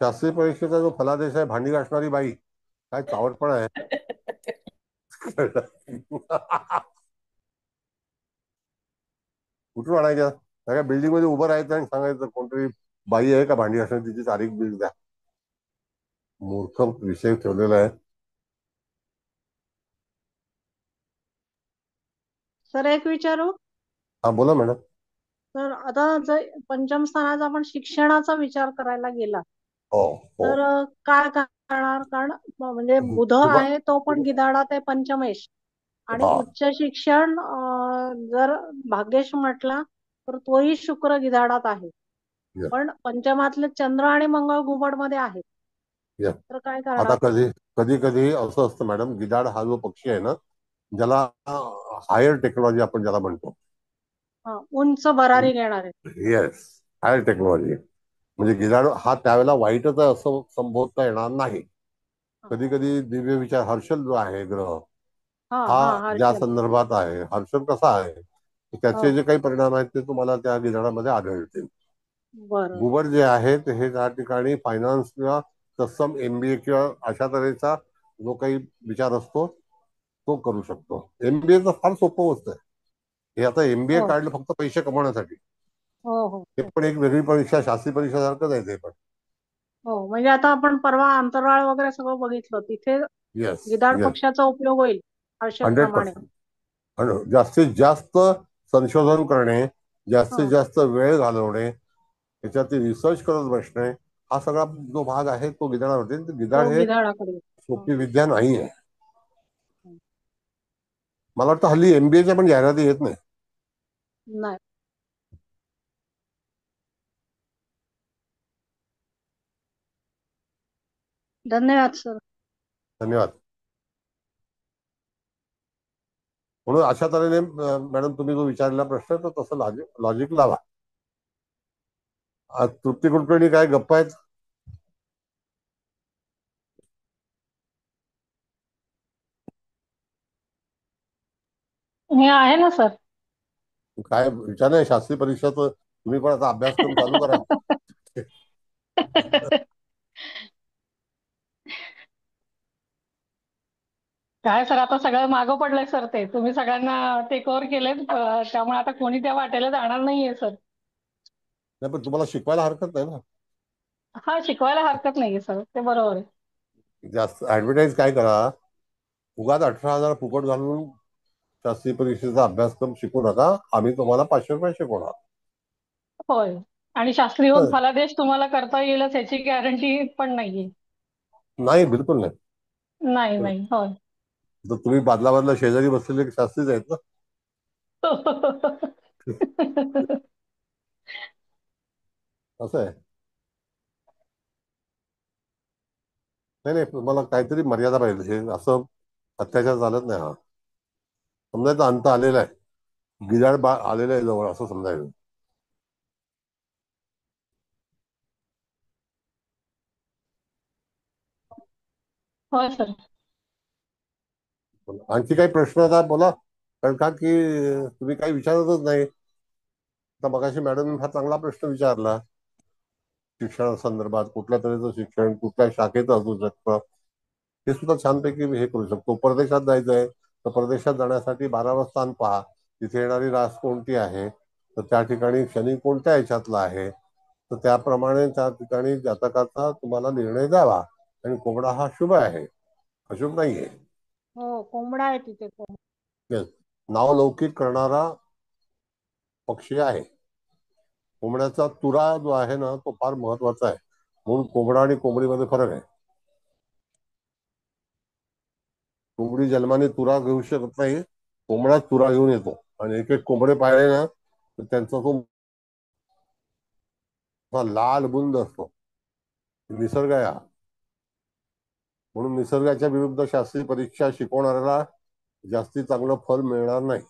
शास्त्रीय परीक्षेचा जो फलादेश आहे, भांडी घासणारी बाई, काय चावटपणा आहे. कुठून आणायच्या? सगळ्या बिल्डिंग मध्ये उभं राहायचं आणि सांगायचं कोणतरी बाई आहे का भांडी घासणार, तिची तारीख बिल द्या. मूर्ख विषय ठेवलेला आहे. सर एक विचारू? हा बोला मॅडम. तर आता जर पंचम स्थानाचा आपण शिक्षणाचा विचार करायला गेला हो हो. तर काय करणार? कारण म्हणजे बुध आहे तो पण गिधाडात आहे पंचमेश, आणि हा उच्च शिक्षण जर भाग्येश म्हटला तर तोही शुक्र गिधाडात आहे. Yes, पण पंचमातले चंद्र आणि मंगळ घुबड मध्ये आहेत. yes. तर काय आता करणार? कधी कधी कधी असं असतं मॅडम, गिधाड हा जो पक्षी आहे ना, ज्याला हायर टेक्नॉलॉजी आपण ज्याला म्हणतो. उंच भरारी घेणार आहे. Yes, higher technology. म्हणजे गिधाड हा त्यावेळेला वाईटच आहे असं संबोधता येणार नाही. कधी कधी दिव्य विचार, हर्षल जो आहे ग्रह, हा हा हा ज्या हर्षल. संदर्भात आहे, हर्षल कसा आहे, त्याचे हो जे काही परिणाम आहेत ते तुम्हाला त्या गिधाडामध्ये आढळतील. बरं. घुबड जे आहे ते हे त्या ठिकाणी फायनान्स किंवा तत्सम एमबीए किंवा अशा तऱ्हेचा जो काही विचार असतो तो करू शकतो. एमबीए तर फार सोपं गोष्ट आहे. हे आता एमबीए हो काढलं फक्त पैसे कमवण्यासाठी. हो हो ते हो पण एक वेगळी परीक्षा, शास्त्री परीक्षा सारखंच आहे ते पण. हो. म्हणजे आता आपण परवा अंतराळ वगैरे सगळं बघितलं, तिथे येस गिधाड येस, पक्षाचा उपयोग होईल हर्षल प्रमाणे. 100%. आणि जास्तीत जास्त संशोधन करणे, जास्तीत हो जास्त वेळ घालवणे, त्याच्यात रिसर्च करत बसणे, हा सगळा जो भाग आहे तो गिधाडामध्ये. गिधाड तो हे गिधाडाकडे. सोपी विद्या नाही आहे. मला वाटतं हल्ली एमबीएच्या पण जाहिराती येत नाही. नाही. धन्यवाद सर. धन्यवाद. म्हणून अशा तऱ्हेने मॅडम तुम्ही जो विचारलेला प्रश्न तो तसं लॉजिक लॉजिक लावा. आज तृप्ती कुलकर्णी काय गप्पा आहेत? हे आहे ना सर. काय विचार नाही, शास्त्री परीक्षा तर तुम्ही पण आता अभ्यासक्रम चालू करा. काय सर, आता सगळं मागं पडलंय सर. ते तुम्ही सगळ्यांना टेक ओव्हर केलेत, त्यामुळे आता कोणी त्या वाटेला जाणार नाहीये सर. नाही पण तुम्हाला शिकवायला हरकत नाही ना. हा, शिकवायला हरकत नाहीये सर, ते बरोबर आहे. जास्त ऍडव्हर्टाईज काय करा, उगाच 18,000 फुकट घालून शास्त्री परीक्षेचा अभ्यासक्रम शिकू नका. आम्ही तुम्हाला 500 रुपये शिकवणार. होय. आणि शास्त्री होऊन हं. फलादेश तुम्हाला करता येईलच याची गॅरंटी पण नाहीये. नाही, बिलकुल नाही. नाही नाही. होय. तर तुम्ही बादला बादला शेजारी बसलेले शास्त्रीच आहेत ना. असं आहे. नाही नाही, तुम्हाला काहीतरी मर्यादा पाहिजे. हे असं अत्याचार चालत नाही. हा समजायचा अंत आलेला आहे, गिधाड बा आलेलं आहे जवळ, असं समजायचं. होय सर. आणखी काही प्रश्न आता बोला, कारण का की तुम्ही काही विचारतच नाही. आता मगाशी मॅडम हा चांगला प्रश्न विचारला, शिक्षणासंदर्भात कुठल्या तऱ्हेचं शिक्षण कुठल्या शाखेचं असू शकतं, हे सुद्धा छानपैकी हे करू शकतो. परदेशात जायचंय तर परदेशात जाण्यासाठी 12वं स्थान पहा, तिथे येणारी रास कोणती आहे, तर त्या ठिकाणी शनी कोणत्या ह्याच्यातला आहे, तर त्याप्रमाणे त्या ठिकाणी जातकाचा तुम्हाला निर्णय द्यावा. आणि कोंबडा हा शुभ आहे, अशुभ नाहीये. हो, कोंबडा आहे तिथे. Yes. नावलौकिक करणारा पक्षी आहे. कोंबड्याचा तुरा जो आहे ना तो फार महत्वाचा आहे. म्हणून कोंबडा आणि कोंबडीमध्ये फरक आहे. कोंबडी जन्माने तुरा घेऊ शकत नाही, कोंबडा तुरा घेऊन येतो. आणि एक एक कोंबडे पाहिले ना तर त्यांचा तो लाल बुंद असतो. निसर्ग आहे हा. म्हणून निसर्गाच्या विरुद्ध शास्त्रीय परीक्षा शिकवणाऱ्याला जास्ती चांगलं फल मिळणार नाही.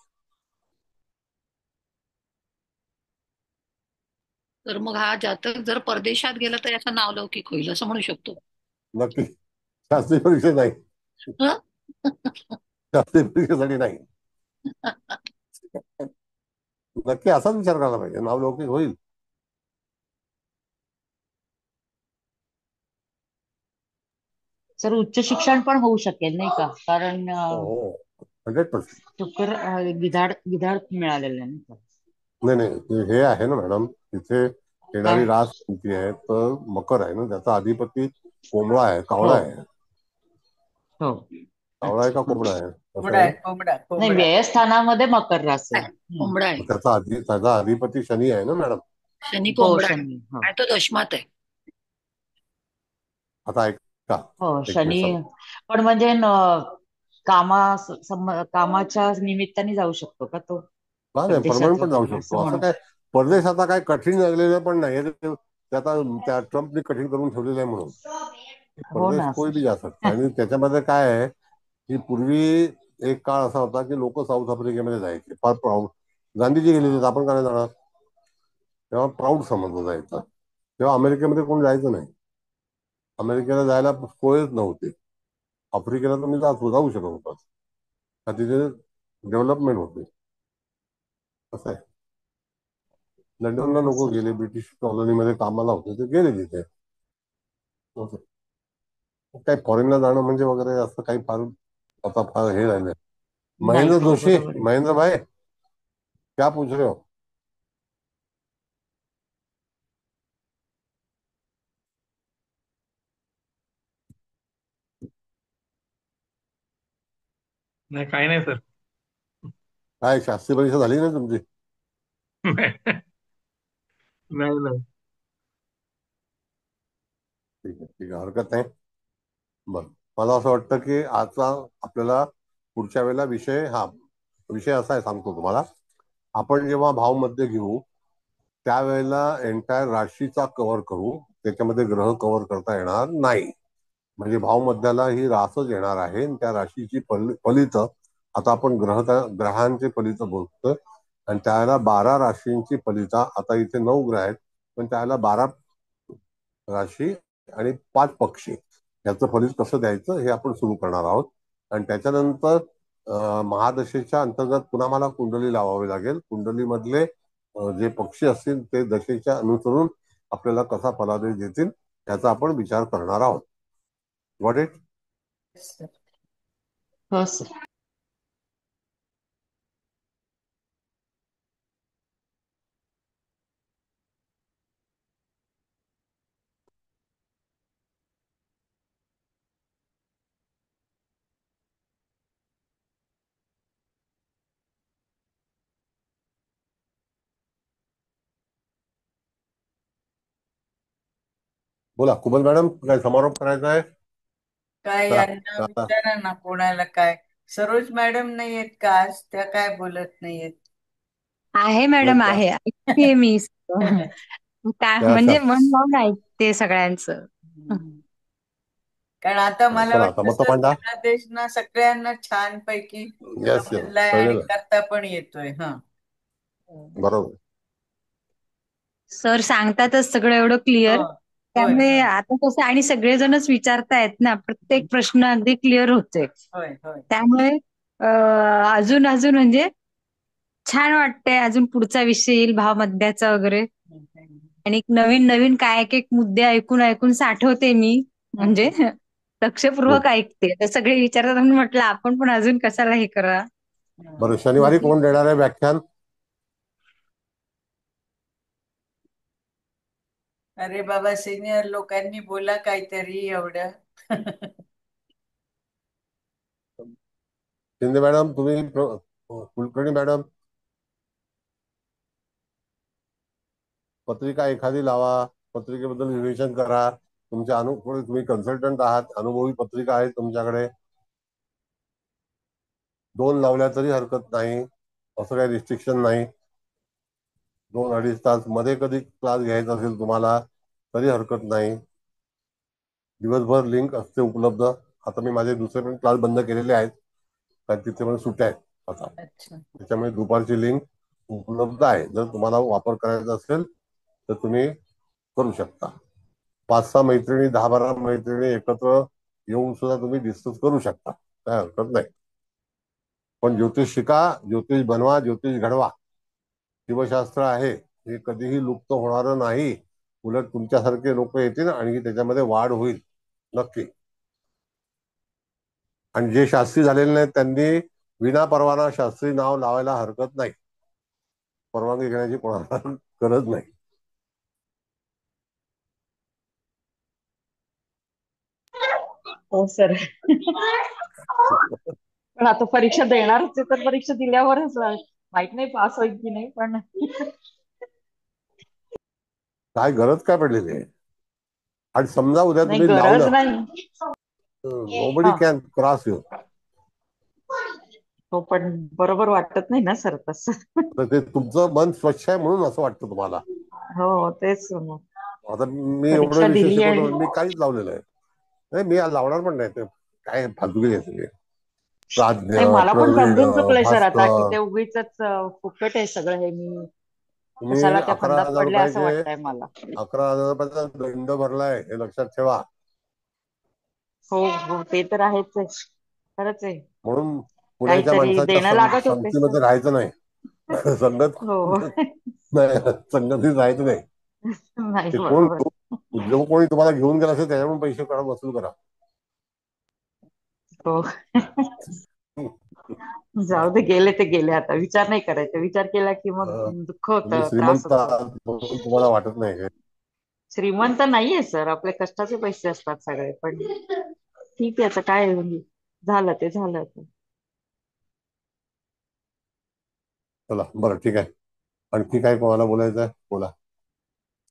तर मग हा जातक जर परदेशात गेला तर याचं नावलौकिक होईल असं म्हणू शकतो. नक्की शास्त्रीय परीक्षे नाही, हं? शास्त्रीय परीक्षेसाठी नाही. नक्की असाच विचार करायला पाहिजे, नावलौकिक होईल. सर उच्च शिक्षण पण होऊ शकेल नाही का? कारण हो 100%. शुक्र गिधाड गिधाड मिळालेलं आहे नाही का? नाही नाही, हे आहे ना मॅडम, तिथे येणारी काय? रास कोणती आहे तर मकर आहे ना, त्याचा अधिपती कोंबडा आहे, हो कावळा आहे. हो. कावळा आहे का अच्छा. कोंबडा आहे असं कोंबडा आहे आहे, ना. कोंबडा नाही, कोंबडा. व्ययस्थानामध्ये मकर रास आहे. कोंबडा आहे. त्याचा अधिपती शनी आहे ना मॅडम. शनी हो कोंबडा आहे शनी. हो आणि तो दशमात आहे. आता ऐका हो एक शनी. मिनिट. पण म्हणजे कामाच्या निमित्ताने जाऊ शकतो का तो नाही, परदेशात परमनंट पण जाऊ वगैरे असं शकतो. असं म्हणू? काय परदेश आता काय कठीण लागलेलं पण नाही. त्याचा त्या ट्रम्पने कठीण करून ठेवलेलं आहे म्हणून हो परदेश ना कोई सर. भी जा सकता. आणि त्याच्यामध्ये काय आहे की पूर्वी एक काळ असा होता की लोक साऊथ आफ्रिकेमध्ये जायचे, फार प्राऊड. गांधीजी गेले होते, आपण का नाही जाणार? तेव्हा प्राऊड समजलं जायचं. तेव्हा अमेरिकेमध्ये कोण जायचं नाही, अमेरिकेला जायला सोयच नव्हती. आफ्रिकेला तर मी जाऊ शकत होतो, का तिथे डेव्हलपमेंट होते. असं आहे. हो लंडनला का लोक सर? गेले, ब्रिटिश कॉलनीमध्ये कामाला होते ते गेले तिथे. असं. काही फॉरेनला जाणं म्हणजे वगैरे असं काही फार आता फार हे राहिलं. नाही महेंद्र हो जोशी, बरोबर आहे. महेंद्र भाई क्या पूछ रहे हो? नाही काही नाही सर. काय शास्त्रीय परीक्षा झाली ना तुमची? नाही नाही. ठीक आहे ठीक आहे, हरकत नाही. बरं, मला असं वाटतं की आजचा आपल्याला पुढच्या वेळेला विषय असा आहे, सांगतो तुम्हाला. आपण जेव्हा भावमध्ये घेऊ त्यावेळेला एंटायर राशीचा कव्हर करू, त्याच्यामध्ये ग्रह कव्हर करता येणार नाही. म्हणजे भावमध्याला ही रासच येणार आहे आणि त्या राशीची फलित, आता आपण ग्रहांचे फलित बोलतोय, आणि त्याला 12 राशींची फलिता. आता इथे 9 ग्रह आहेत, पण त्याला 12 राशी आणि 5 पक्षी याचं फलित कसं द्यायचं हे आपण सुरू करणार आहोत. आणि त्याच्यानंतर महादशेच्या अंतर्गत पुन्हा मला कुंडली लावावी लागेल. कुंडलीमधले जे पक्षी असतील ते दशेच्या अनुसरून आपल्याला कसा फलादेश देतील याचा आपण विचार करणार आहोत. Got it? हो सर. बोला कुबल मॅडम, काय समारोप करायचा आहे? काय चला यांना आता विचारा ना कोणाला काय. सरोज मॅडम नाही आहेत का आज? त्या काय बोलत नाहीयेत? आहे नाही मॅडम, त्या आहे, ऐकते मी. काय त्या म्हणजे मन शास- लावून ऐकते सगळ्यांचं. कारण आता मला चला आता वाटतं मत सर मांडा. धनादेश ना सगळ्यांना छानपैकी येस येस, समजलाय आणि कळलेलं करता पण येतोय. हा बरोबर. सर सांगतातच सगळं एवढं क्लिअर. हो होय त्यामुळे होय आता कसं, आणि सगळेजणच विचारतायत ना, प्रत्येक प्रश्न अगदी क्लिअर होतोय. होय होय. त्यामुळे अजून अजून म्हणजे छान वाटतंय. अजून पुढचा विषय येईल भावमध्याचा वगैरे, आणि नवीन नवीन काय एक एक मुद्दे ऐकून ऐकून साठवते मी, म्हणजे लक्षपूर्वक ऐकते. तर सगळे विचारतात म्हणून म्हटलं आपण पण अजून कशाला हे करा. बरं, शनिवारी कोण देणार आहे व्याख्यान? अरे बाबा, सिनियर लोकांनी बोला काहीतरी एवढं. शिंदे मॅडम, तुम्ही कुलकर्णी मॅडम, पत्रिका एखादी लावा, पत्रिकेबद्दल विवेचन करा. तुमच्या तुम्ही कन्सल्टंट आहात, अनुभवी पत्रिका आहे तुमच्याकडे. 2 लावल्या तरी हरकत नाही, असं काही रिस्ट्रिक्शन नाही. 2-2.5 तास मध्ये कधी क्लास घ्यायचा असेल तुम्हाला तरी हरकत नाही. दिवसभर लिंक असते उपलब्ध. आता मी माझे दुसरे पण क्लास बंद केलेले आहेत, कारण तिथे पण सुट्ट्या आहेत आता. अच्छा. त्याच्यामुळे दुपारची लिंक उपलब्ध आहे. जर तुम्हाला वापर करायचा असेल तर तुम्ही करू शकता. 5-6 मैत्रिणी, 10-12 मैत्रिणी एकत्र येऊन सुद्धा तुम्ही डिस्कस करू शकता, काय हरकत नाही. पण ज्योतिष शिका, ज्योतिष बनवा, ज्योतिष घडवा. शिवशास्त्र आहे हे कधीही लुप्त होणार नाही. उलट तुमच्यासारखे लोक येतील आणि त्याच्यामध्ये वाढ होईल नक्की. आणि जे शास्त्री झालेले नाहीत त्यांनी विना परवाना शास्त्री नाव लावायला हरकत नाही. परवानगी घेण्याची कोणाला गरज नाही. हो सर. पण आता परीक्षा देणारच आहे, तर परीक्षा दिल्यावरच माहित नाही पास होईल की नाही, पण काय गरज काय पडलेली आहे? आणि समजा उद्या नाही तुम्ही गरज लावलं, नाही. नोबडी हा. Can cross you. हो पण बरोबर वाटत नाही ना सर तसं. तर ते तुमचं मन स्वच्छ आहे म्हणून असं वाटतं तुम्हाला. हो तेच मग. आता मी एवढे परीक्षा विषय दिली शिकवतो, आणि मी काहीच लावलेलं आहे नाही. मी लावणार पण नाही. ते काय फालतुगिरी आहे सगळी. प्राज्ञ, नाही मला पण प्रवीण, समजून चुकलंय सर आता की भास्कर. ते उगीच फुकट आहे सगळं हे. मी तुम्ही कशाला त्या फंदात 11,000 पडले असं रुपयाचे वाटतंय मला. 11,000 रुपयाचा दंड भरलाय, हे लक्षात ठेवा. हो हो ते तर आहेच आहे, खरंच आहे. म्हणून पुण्याच्या काहीतरी माणसाच्या देणं लागत होते सर. संगतीमध्ये राहायचं नाही. संगत हो. नाही, संगतीत राहायचं नाही. नाही ते कोण बरोबर. जो कोणी तुम्हाला घेऊन गेला असेल त्याच्याकडून पैसे काढून वसूल करा. हो. जाऊ दे, गेले ते गेले. आता विचार नाही करायचा. विचार केला की मग दुःख तुम्ही होतं, त्रास श्रीमंत होतो. आहात म्हणून तुम्हाला वाटत नाही काय? श्रीमंत नाहीये सर, आपले कष्टाचे पैसे असतात सगळे. पण ठीक आहे, आता काय झालं ते झालं आता. चला बरं ठीक आहे. आणखी काय कोणाला बोलायचं आहे बोला,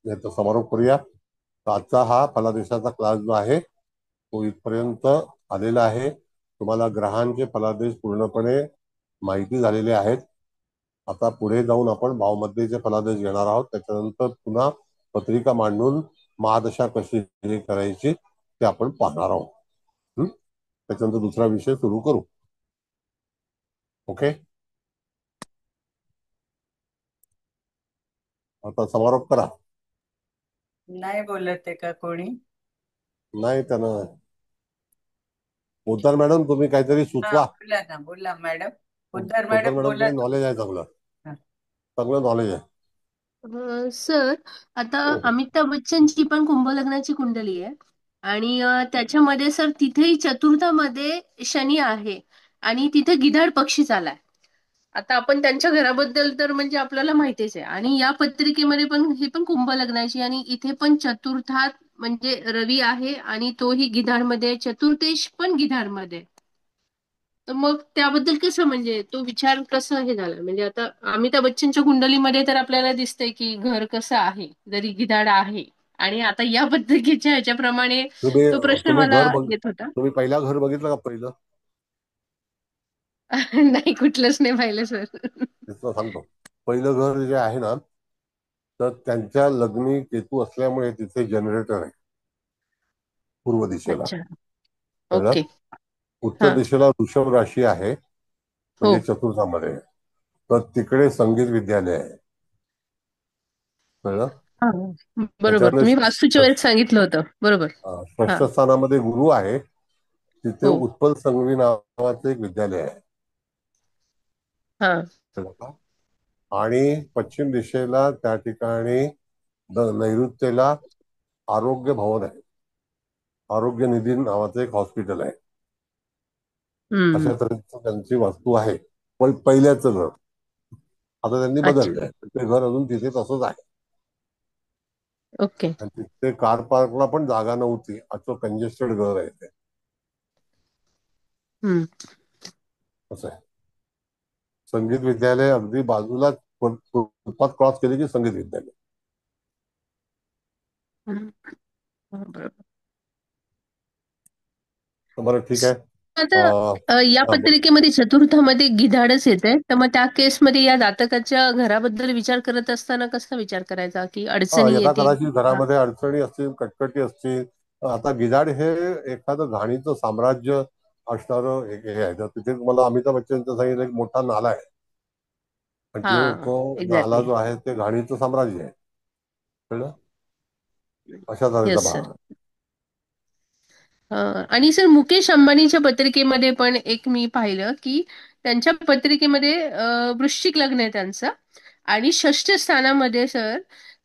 नाही तर समारोप करूया. तर आजचा हा फलादेशाचा क्लास जो आहे तो इथपर्यंत आलेला आहे. तुम्हाला ग्रहांचे फलादेश पूर्णपणे माहिती झालेले आहेत. आता पुढे जाऊन आपण भावमध्येचे फलादेश घेणार आहोत. त्याच्यानंतर पुन्हा पत्रिका मांडून महादशा कशी करायची ते आपण पाहणार आहोत. त्याच्यानंतर दुसरा विषय सुरू करू. ओके, आता समारोप करा. नाही बोलत आहे का कोणी? नाही त्यानं पोद्दार मॅडम तुम्ही काहीतरी हा सुचवा. बोला ना, बोला madam. Poddar Poddar madam madam बोला तुम्ही ना. नॉलेज आहे चांगलं, हा. चांगलं नॉलेज आहे. सर, आता हो हो. अमिताभ बच्चनची पण कुंभलग्नाची कुंडली आहे आणि त्याच्यामध्ये सर तिथेही चतुर्थामध्ये शनी आहे आणि तिथे गिधाड पक्षी आलाय. आता आपण त्यांच्या घराबद्दल तर म्हणजे आपल्याला माहितीच आहे आणि या पत्रिकेमध्ये पण हे पण कुंभलग्नाची आणि इथे पण चतुर्थात म्हणजे रवी आहे आणि तोही गिधाडमध्ये, चतुर्थेश पण गिधाडमध्ये. तर मग त्याबद्दल कसं म्हणजे तो विचार कसं हे झाला? म्हणजे आता अमिताभ बच्चनच्या कुंडलीमध्ये तर आपल्याला दिसतंय की घर कसं आहे, जरी गिधाड आहे. आणि आता या पत्रिकेच्या ह्याच्याप्रमाणे तुम्ही तो प्रश्न तुम्ही मला घर बघ, येत होता. तुम्ही पहिला घर बघितलं का पहिलं? नाही, कुठलंच नाही पाहिलं सर. तिथलं सांगतो. पहिलं घर जे आहे ना, तर त्यांच्या लग्नी केतू असल्यामुळे तिथे जनरेटर आहे पूर्व दिशेला. अच्छा. कळलं? ओके. उत्तर हा. दिशेला वृषभ राशी आहे, हो. म्हणजे चतुर्थामध्ये. तर तिकडे संगीत विद्यालय आहे. कळलं? हा. बरोबर, त्याच्यामध्ये तुम्ही वास्तूच्या वेळेस सांगितलं होतं. बरोबर. हा. षष्ठ स्थानामध्ये गुरु आहे. तिथे हो. उत्पल संगवी नावाचं एक विद्यालय आहे. हा. कळलं का? आणि पश्चिम दिशेला त्या ठिकाणी नैऋत्येला आरोग्य भवन आहे. आरोग्य निधी नावाचं एक हॉस्पिटल आहे. हम्म. अशा तऱ्हेचं त्यांची वास्तू आहे. पण पहिल्याचं घर आता त्यांनी अच्छा. बदललंय. ते घर अजून तिथे तसंच आहे. ओके. आणि तिथे कार पार्कला पण जागा नव्हती. असं कंजेस्टेड घर आहे ते. हम्म. असं आहे. संगीत विद्यालय अगदी बाजूला फुटपाथ क्रॉस केली की संगीत विद्यालय. हम्म. बरोबर. तर बरं ठीक आहे. आता या हा, बोला. पत्रिकेमध्ये चतुर्थामध्ये गिधाडच येते, तर मग त्या केसमध्ये या जातकाच्या घराबद्दल विचार करत असताना कसा विचार करायचा की अडचणी यथा येतील? कदाचित घरामध्ये अडचणी असतील, कटकटी असतील, आता गिधाड हे एखादं घाणीचं साम्राज्य असणारं हे आहे. तर तिथे मला अमिताभ बच्चनचं सांगितलं एक मोठा नाला आहे आणि हा, तो नाला एक्झॅक्टली. जो आहे ते घाणीचं साम्राज्य आहे. कळलं? अशा तऱ्हेचा येस सर. भाग. आणि सर मुकेश अंबानीच्या पत्रिकेमध्ये पण एक मी पाहिलं की त्यांच्या पत्रिकेमध्ये वृश्चिक लग्न आहे त्यांचं, आणि षष्ठ स्थानामध्ये सर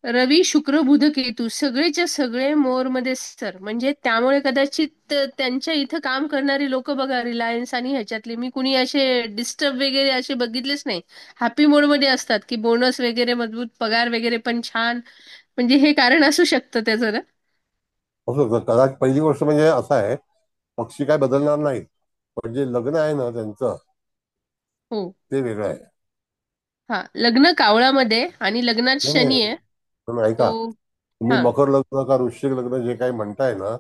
रवी, शुक्र, बुध, केतू सगळेच्या सगळे मोर मध्ये सर. म्हणजे त्यामुळे कदाचित त्यांच्या इथं काम करणारी लोक बघा, रिलायन्स आणि ह्याच्यातले, मी कुणी असे डिस्टर्ब वगैरे असे बघितलेच नाही. हॅपी मोड मध्ये असतात की बोनस वगैरे मजबूत, पगार वगैरे पण छान. म्हणजे हे कारण असू शकतं त्याचं ना. असं कदाचित पहिली गोष्ट म्हणजे असं आहे, पक्षी काय बदलणार नाहीत, पण जे लग्न आहे ना त्यांचं हो. ते वेगळं आहे. हा, लग्न कावळामध्ये आणि लग्नात नाही शनी नाही, आहे. तुम्ही ऐका, तो तुम्ही हा मकर लग्न का वृश्चिक लग्न जे काही म्हणताय ना,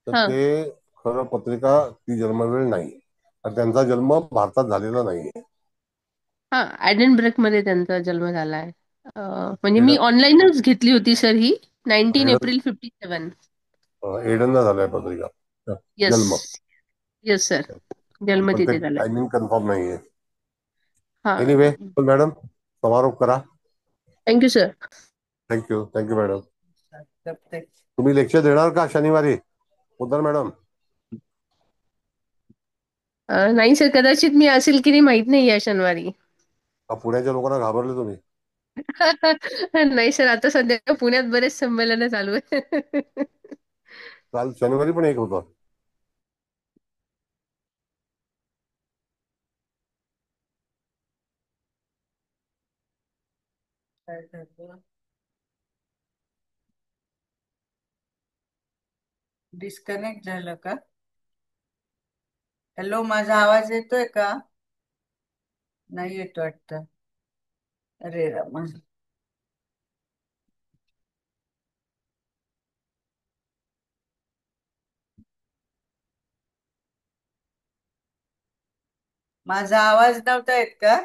तर हा ते खरं पत्रिका ती जन्मवेळ नाही आणि त्यांचा जन्म भारतात झालेला नाही. हा एडनबर्ग मध्ये त्यांचा जन्म झालाय. म्हणजे मी एडन ऑनलाईनच घेतली होती सर ही. 19 एप्रिल 57. एडनला झालाय पत्रिका येस. जन्म, येस सर. जन्म पण ते तिथे झालाय. टायमिंग कन्फर्म नाहीये. हा. एनिवे, मॅडम समारोप करा. Thank you sir. Thank you, thank you madam. ते तुम्ही लेक्चर देणार का शनिवारी पोद्दार मॅडम? नाही सर, कदाचित मी असेल की नाही माहित नाही या शनिवारी. का पुण्याच्या लोकांना घाबरले तुम्ही? नाही सर, आता सध्या पुण्यात बरेच संमेलन चालू आहे. काल शनिवारी पण एक होतं. काय झालं? डिस्कनेक्ट झालं का? हॅलो, माझा आवाज येतोय का? नाही येत वाटतं. अरे रामा. माझा आवाज नव्हता येत का?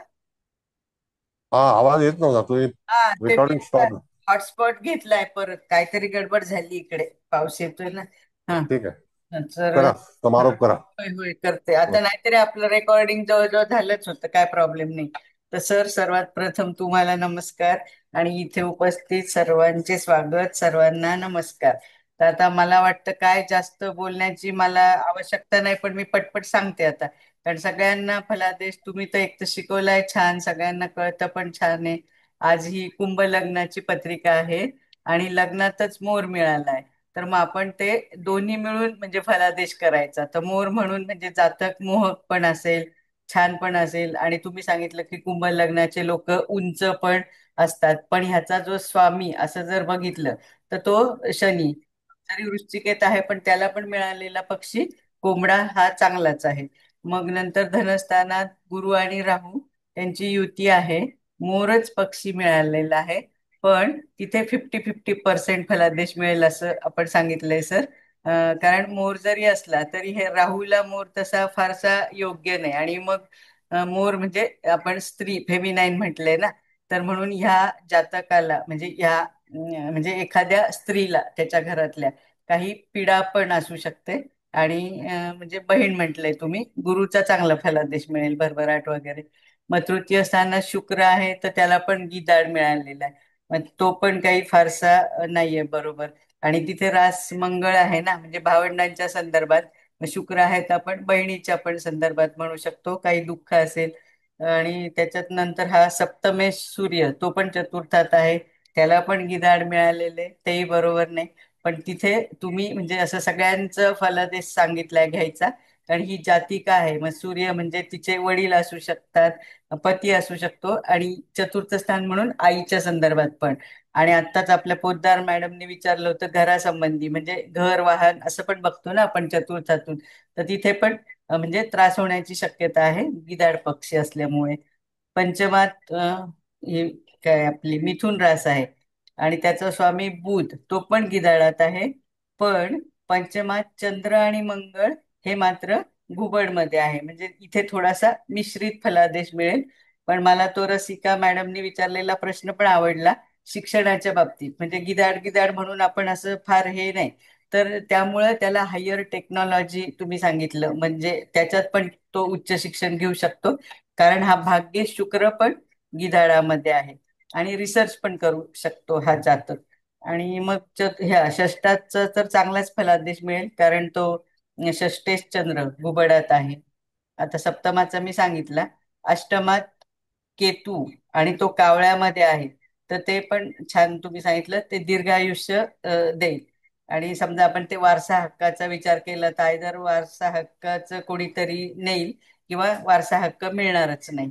हा, आवाज येत नव्हता, तुम्ही हा, ते मी रेकॉर्डिंग स्टॉप. हॉटस्पॉट घेतलाय परत. काहीतरी गडबड झाली इकडे, पाऊस येतोय ना. हा, ठीक आहे, तर करा समारोप करा. होय होय करते आता. नाहीतरी आपलं रेकॉर्डिंग जवळजवळ झालंच होतं, काय प्रॉब्लेम नाही. तर सर, सर्वात प्रथम तुम्हाला नमस्कार आणि इथे उपस्थित सर्वांचे स्वागत. सर्वांना नमस्कार. तर आता मला वाटतं काय जास्त बोलण्याची मला आवश्यकता नाही, पण मी पटपट सांगते आता. कारण सगळ्यांना फलादेश तुम्ही तर एक तर शिकवलाय छान, सगळ्यांना कळतं पण छान आहे. आज ही कुंभ लग्नाची पत्रिका आहे आणि लग्नातच मोर मिळालाय. तर मग आपण ते दोन्ही मिळून म्हणजे फलादेश करायचा. तर मोर म्हणून म्हणजे जातक मोहक पण असेल, छान पण असेल. आणि तुम्ही सांगितलं की कुंभ लग्नाचे लोक उंच पण असतात, पण ह्याचा जो स्वामी असं जर बघितलं तर तो शनी. जरी वृश्चिकेत आहे पण त्याला पण मिळालेला पक्षी कोंबडा हा चांगलाच आहे. मग नंतर धनस्थानात गुरु आणि राहू त्यांची युती आहे. मोरच पक्षी मिळालेला आहे, पण तिथे 50-50% फलादेश मिळेल असं आपण सांगितलंय सर. कारण मोर जरी असला तरी हे राहूला मोर तसा फारसा योग्य नाही. आणि मग मोर म्हणजे आपण स्त्री फेमिनाईन म्हटलंय ना, तर म्हणून ह्या जातकाला म्हणजे ह्या म्हणजे एखाद्या स्त्रीला त्याच्या घरातल्या काही पीडा पण असू शकते. आणि म्हणजे बहीण म्हटलंय तुम्ही, गुरुचा चांगला फलादेश मिळेल, भरभराट वगैरे. मग तृतीय स्थानात शुक्र आहे तर त्याला पण गिदाड मिळालेला आहे. मग तो पण काही फारसा नाहीये बरोबर. आणि तिथे रास मंगळ आहे ना, म्हणजे भावंडांच्या संदर्भात. मग शुक्र आहे तर आपण बहिणीच्या पण संदर्भात म्हणू शकतो, काही दुःख असेल. आणि त्याच्यात नंतर हा सप्तमेश सूर्य, तो पण चतुर्थात आहे, त्याला पण गिधाड मिळालेले, तेही बरोबर नाही. पण तिथे तुम्ही म्हणजे असं सगळ्यांचं फलादेश सांगितलंय घ्यायचा. कारण ही जातिका आहे, मग सूर्य म्हणजे तिचे वडील असू शकतात, पती असू शकतो, आणि चतुर्थ स्थान म्हणून आईच्या संदर्भात पण. आणि आत्ताच आपल्या पोद्दार मॅडमने विचारलं होतं घरासंबंधी, म्हणजे घर वाहन असं पण बघतो ना आपण चतुर्थातून. तर तिथे पण म्हणजे त्रास होण्याची शक्यता आहे गिधाड पक्षी असल्यामुळे. पंचमात हे काय आपली मिथुन रास आहे आणि त्याचा स्वामी बुध, तो पण गिधाडात आहे. पण पंचमात चंद्र आणि मंगळ हे मात्र घुबडमध्ये आहे. म्हणजे इथे थोडासा मिश्रित फलादेश मिळेल. पण मला तो रसिका मॅडमनी विचारलेला प्रश्न पण आवडला शिक्षणाच्या बाबतीत. म्हणजे गिधाड गिधाड म्हणून आपण असं फार हे नाही, तर त्यामुळं त्याला हायर टेक्नॉलॉजी तुम्ही सांगितलं, म्हणजे त्याच्यात पण तो उच्च शिक्षण घेऊ शकतो, कारण हा भाग्य शुक्र पण गिधाडामध्ये आहे आणि रिसर्च पण करू शकतो हा जातक. आणि मग ह्या षष्टाचा तर चांगलाच फलादेश मिळेल, कारण तो षष्टेश चंद्र घुबडात आहे. आता सप्तमाचा मी सांगितला, अष्टमात केतू आणि तो कावळ्यामध्ये आहे, तर ते पण छान तुम्ही सांगितलं, ते दीर्घायुष्य देईल. आणि समजा आपण ते वारसा हक्काचा विचार केला तर आयदर वारसा हक्काचं कोणीतरी नेईल किंवा वारसा हक्क मिळणारच नाही.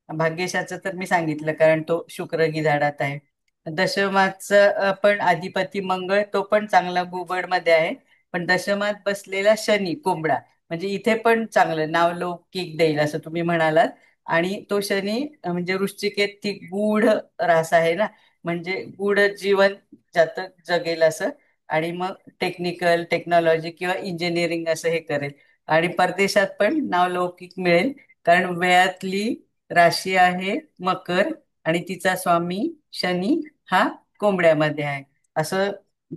भाग्यशाचं तर मी सांगितलं, कारण तो शुक्र गिधाडात आहे. दशमाचं पण अधिपती मंगळ, तो पण चांगला घुबडमध्ये आहे, पण दशमात बसलेला शनी कोंबडा, म्हणजे इथे पण चांगलं नावलौकिक देईल असं तुम्ही म्हणालात. आणि तो शनी म्हणजे वृश्चिकेत ती गूढ रास आहे ना, म्हणजे गूढ जीवन जातक जगेल असं. आणि मग टेक्नॉलॉजी किंवा इंजिनिअरिंग असं हे करेल. आणि परदेशात पण नावलौकिक मिळेल, कारण वेळातली राशी आहे मकर आणि तिचा स्वामी शनी हा कोंबड्यामध्ये आहे. असं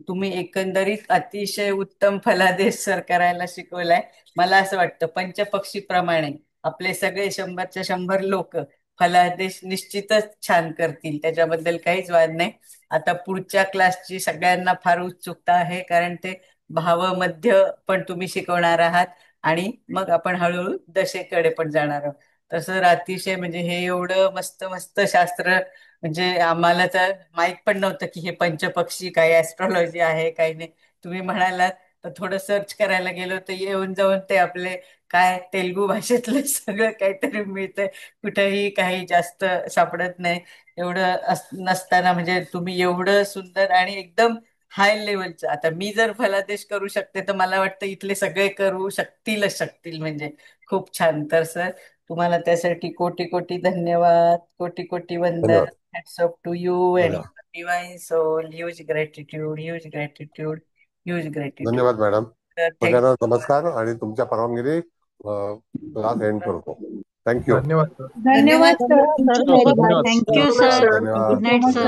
तुम्ही एकंदरीत अतिशय उत्तम फलादेश सर करायला शिकवलाय. मला असं वाटतं पंचपक्षीप्रमाणे आपले सगळे 100च्या 100 लोक फलादेश निश्चितच छान करतील, त्याच्याबद्दल काहीच वाद नाही. आता पुढच्या क्लासची सगळ्यांना फार उत्सुकता आहे, कारण ते भावमध्य पण तुम्ही शिकवणार आहात आणि मग आपण हळूहळू दशेकडे पण जाणार आहोत. तसं अतिशय म्हणजे हे एवढं मस्त मस्त शास्त्र, म्हणजे आम्हाला तर माहित पण नव्हतं की हे पंचपक्षी काय ऍस्ट्रॉलॉजी आहे काही नाही. तुम्ही म्हणालात तर थोडं सर्च करायला गेलो तर येऊन जाऊन ते आपले काय तेलुगू भाषेतलं सगळं काहीतरी मिळतंय, कुठेही काही जास्त सापडत नाही. एवढं नसताना म्हणजे तुम्ही एवढं सुंदर आणि एकदम हाय लेवलचं, आता मी जर फलादेश करू शकते तर मला वाटतं इथले सगळे करू शकतील म्हणजे खूप छान. तर सर तुम्हाला त्यासाठी कोटी कोटी धन्यवाद, कोटी कोटी वंदन. धन्यवाद. Hats off to you and धन्यवाद. Divine soul. Huge gratitude, huge gratitude, huge gratitude. धन्यवाद मॅडम. तर सगळ्यांना नमस्कार आणि तुमच्या परवानगीने क्लास एंड करतो. थँक्यू. धन्यवाद सर. धन्यवाद सर. धन्यवाद तुमची सर. व्हेरी धन्यवाद. गुड. Thank you sir. धन्यवाद. Good night sir.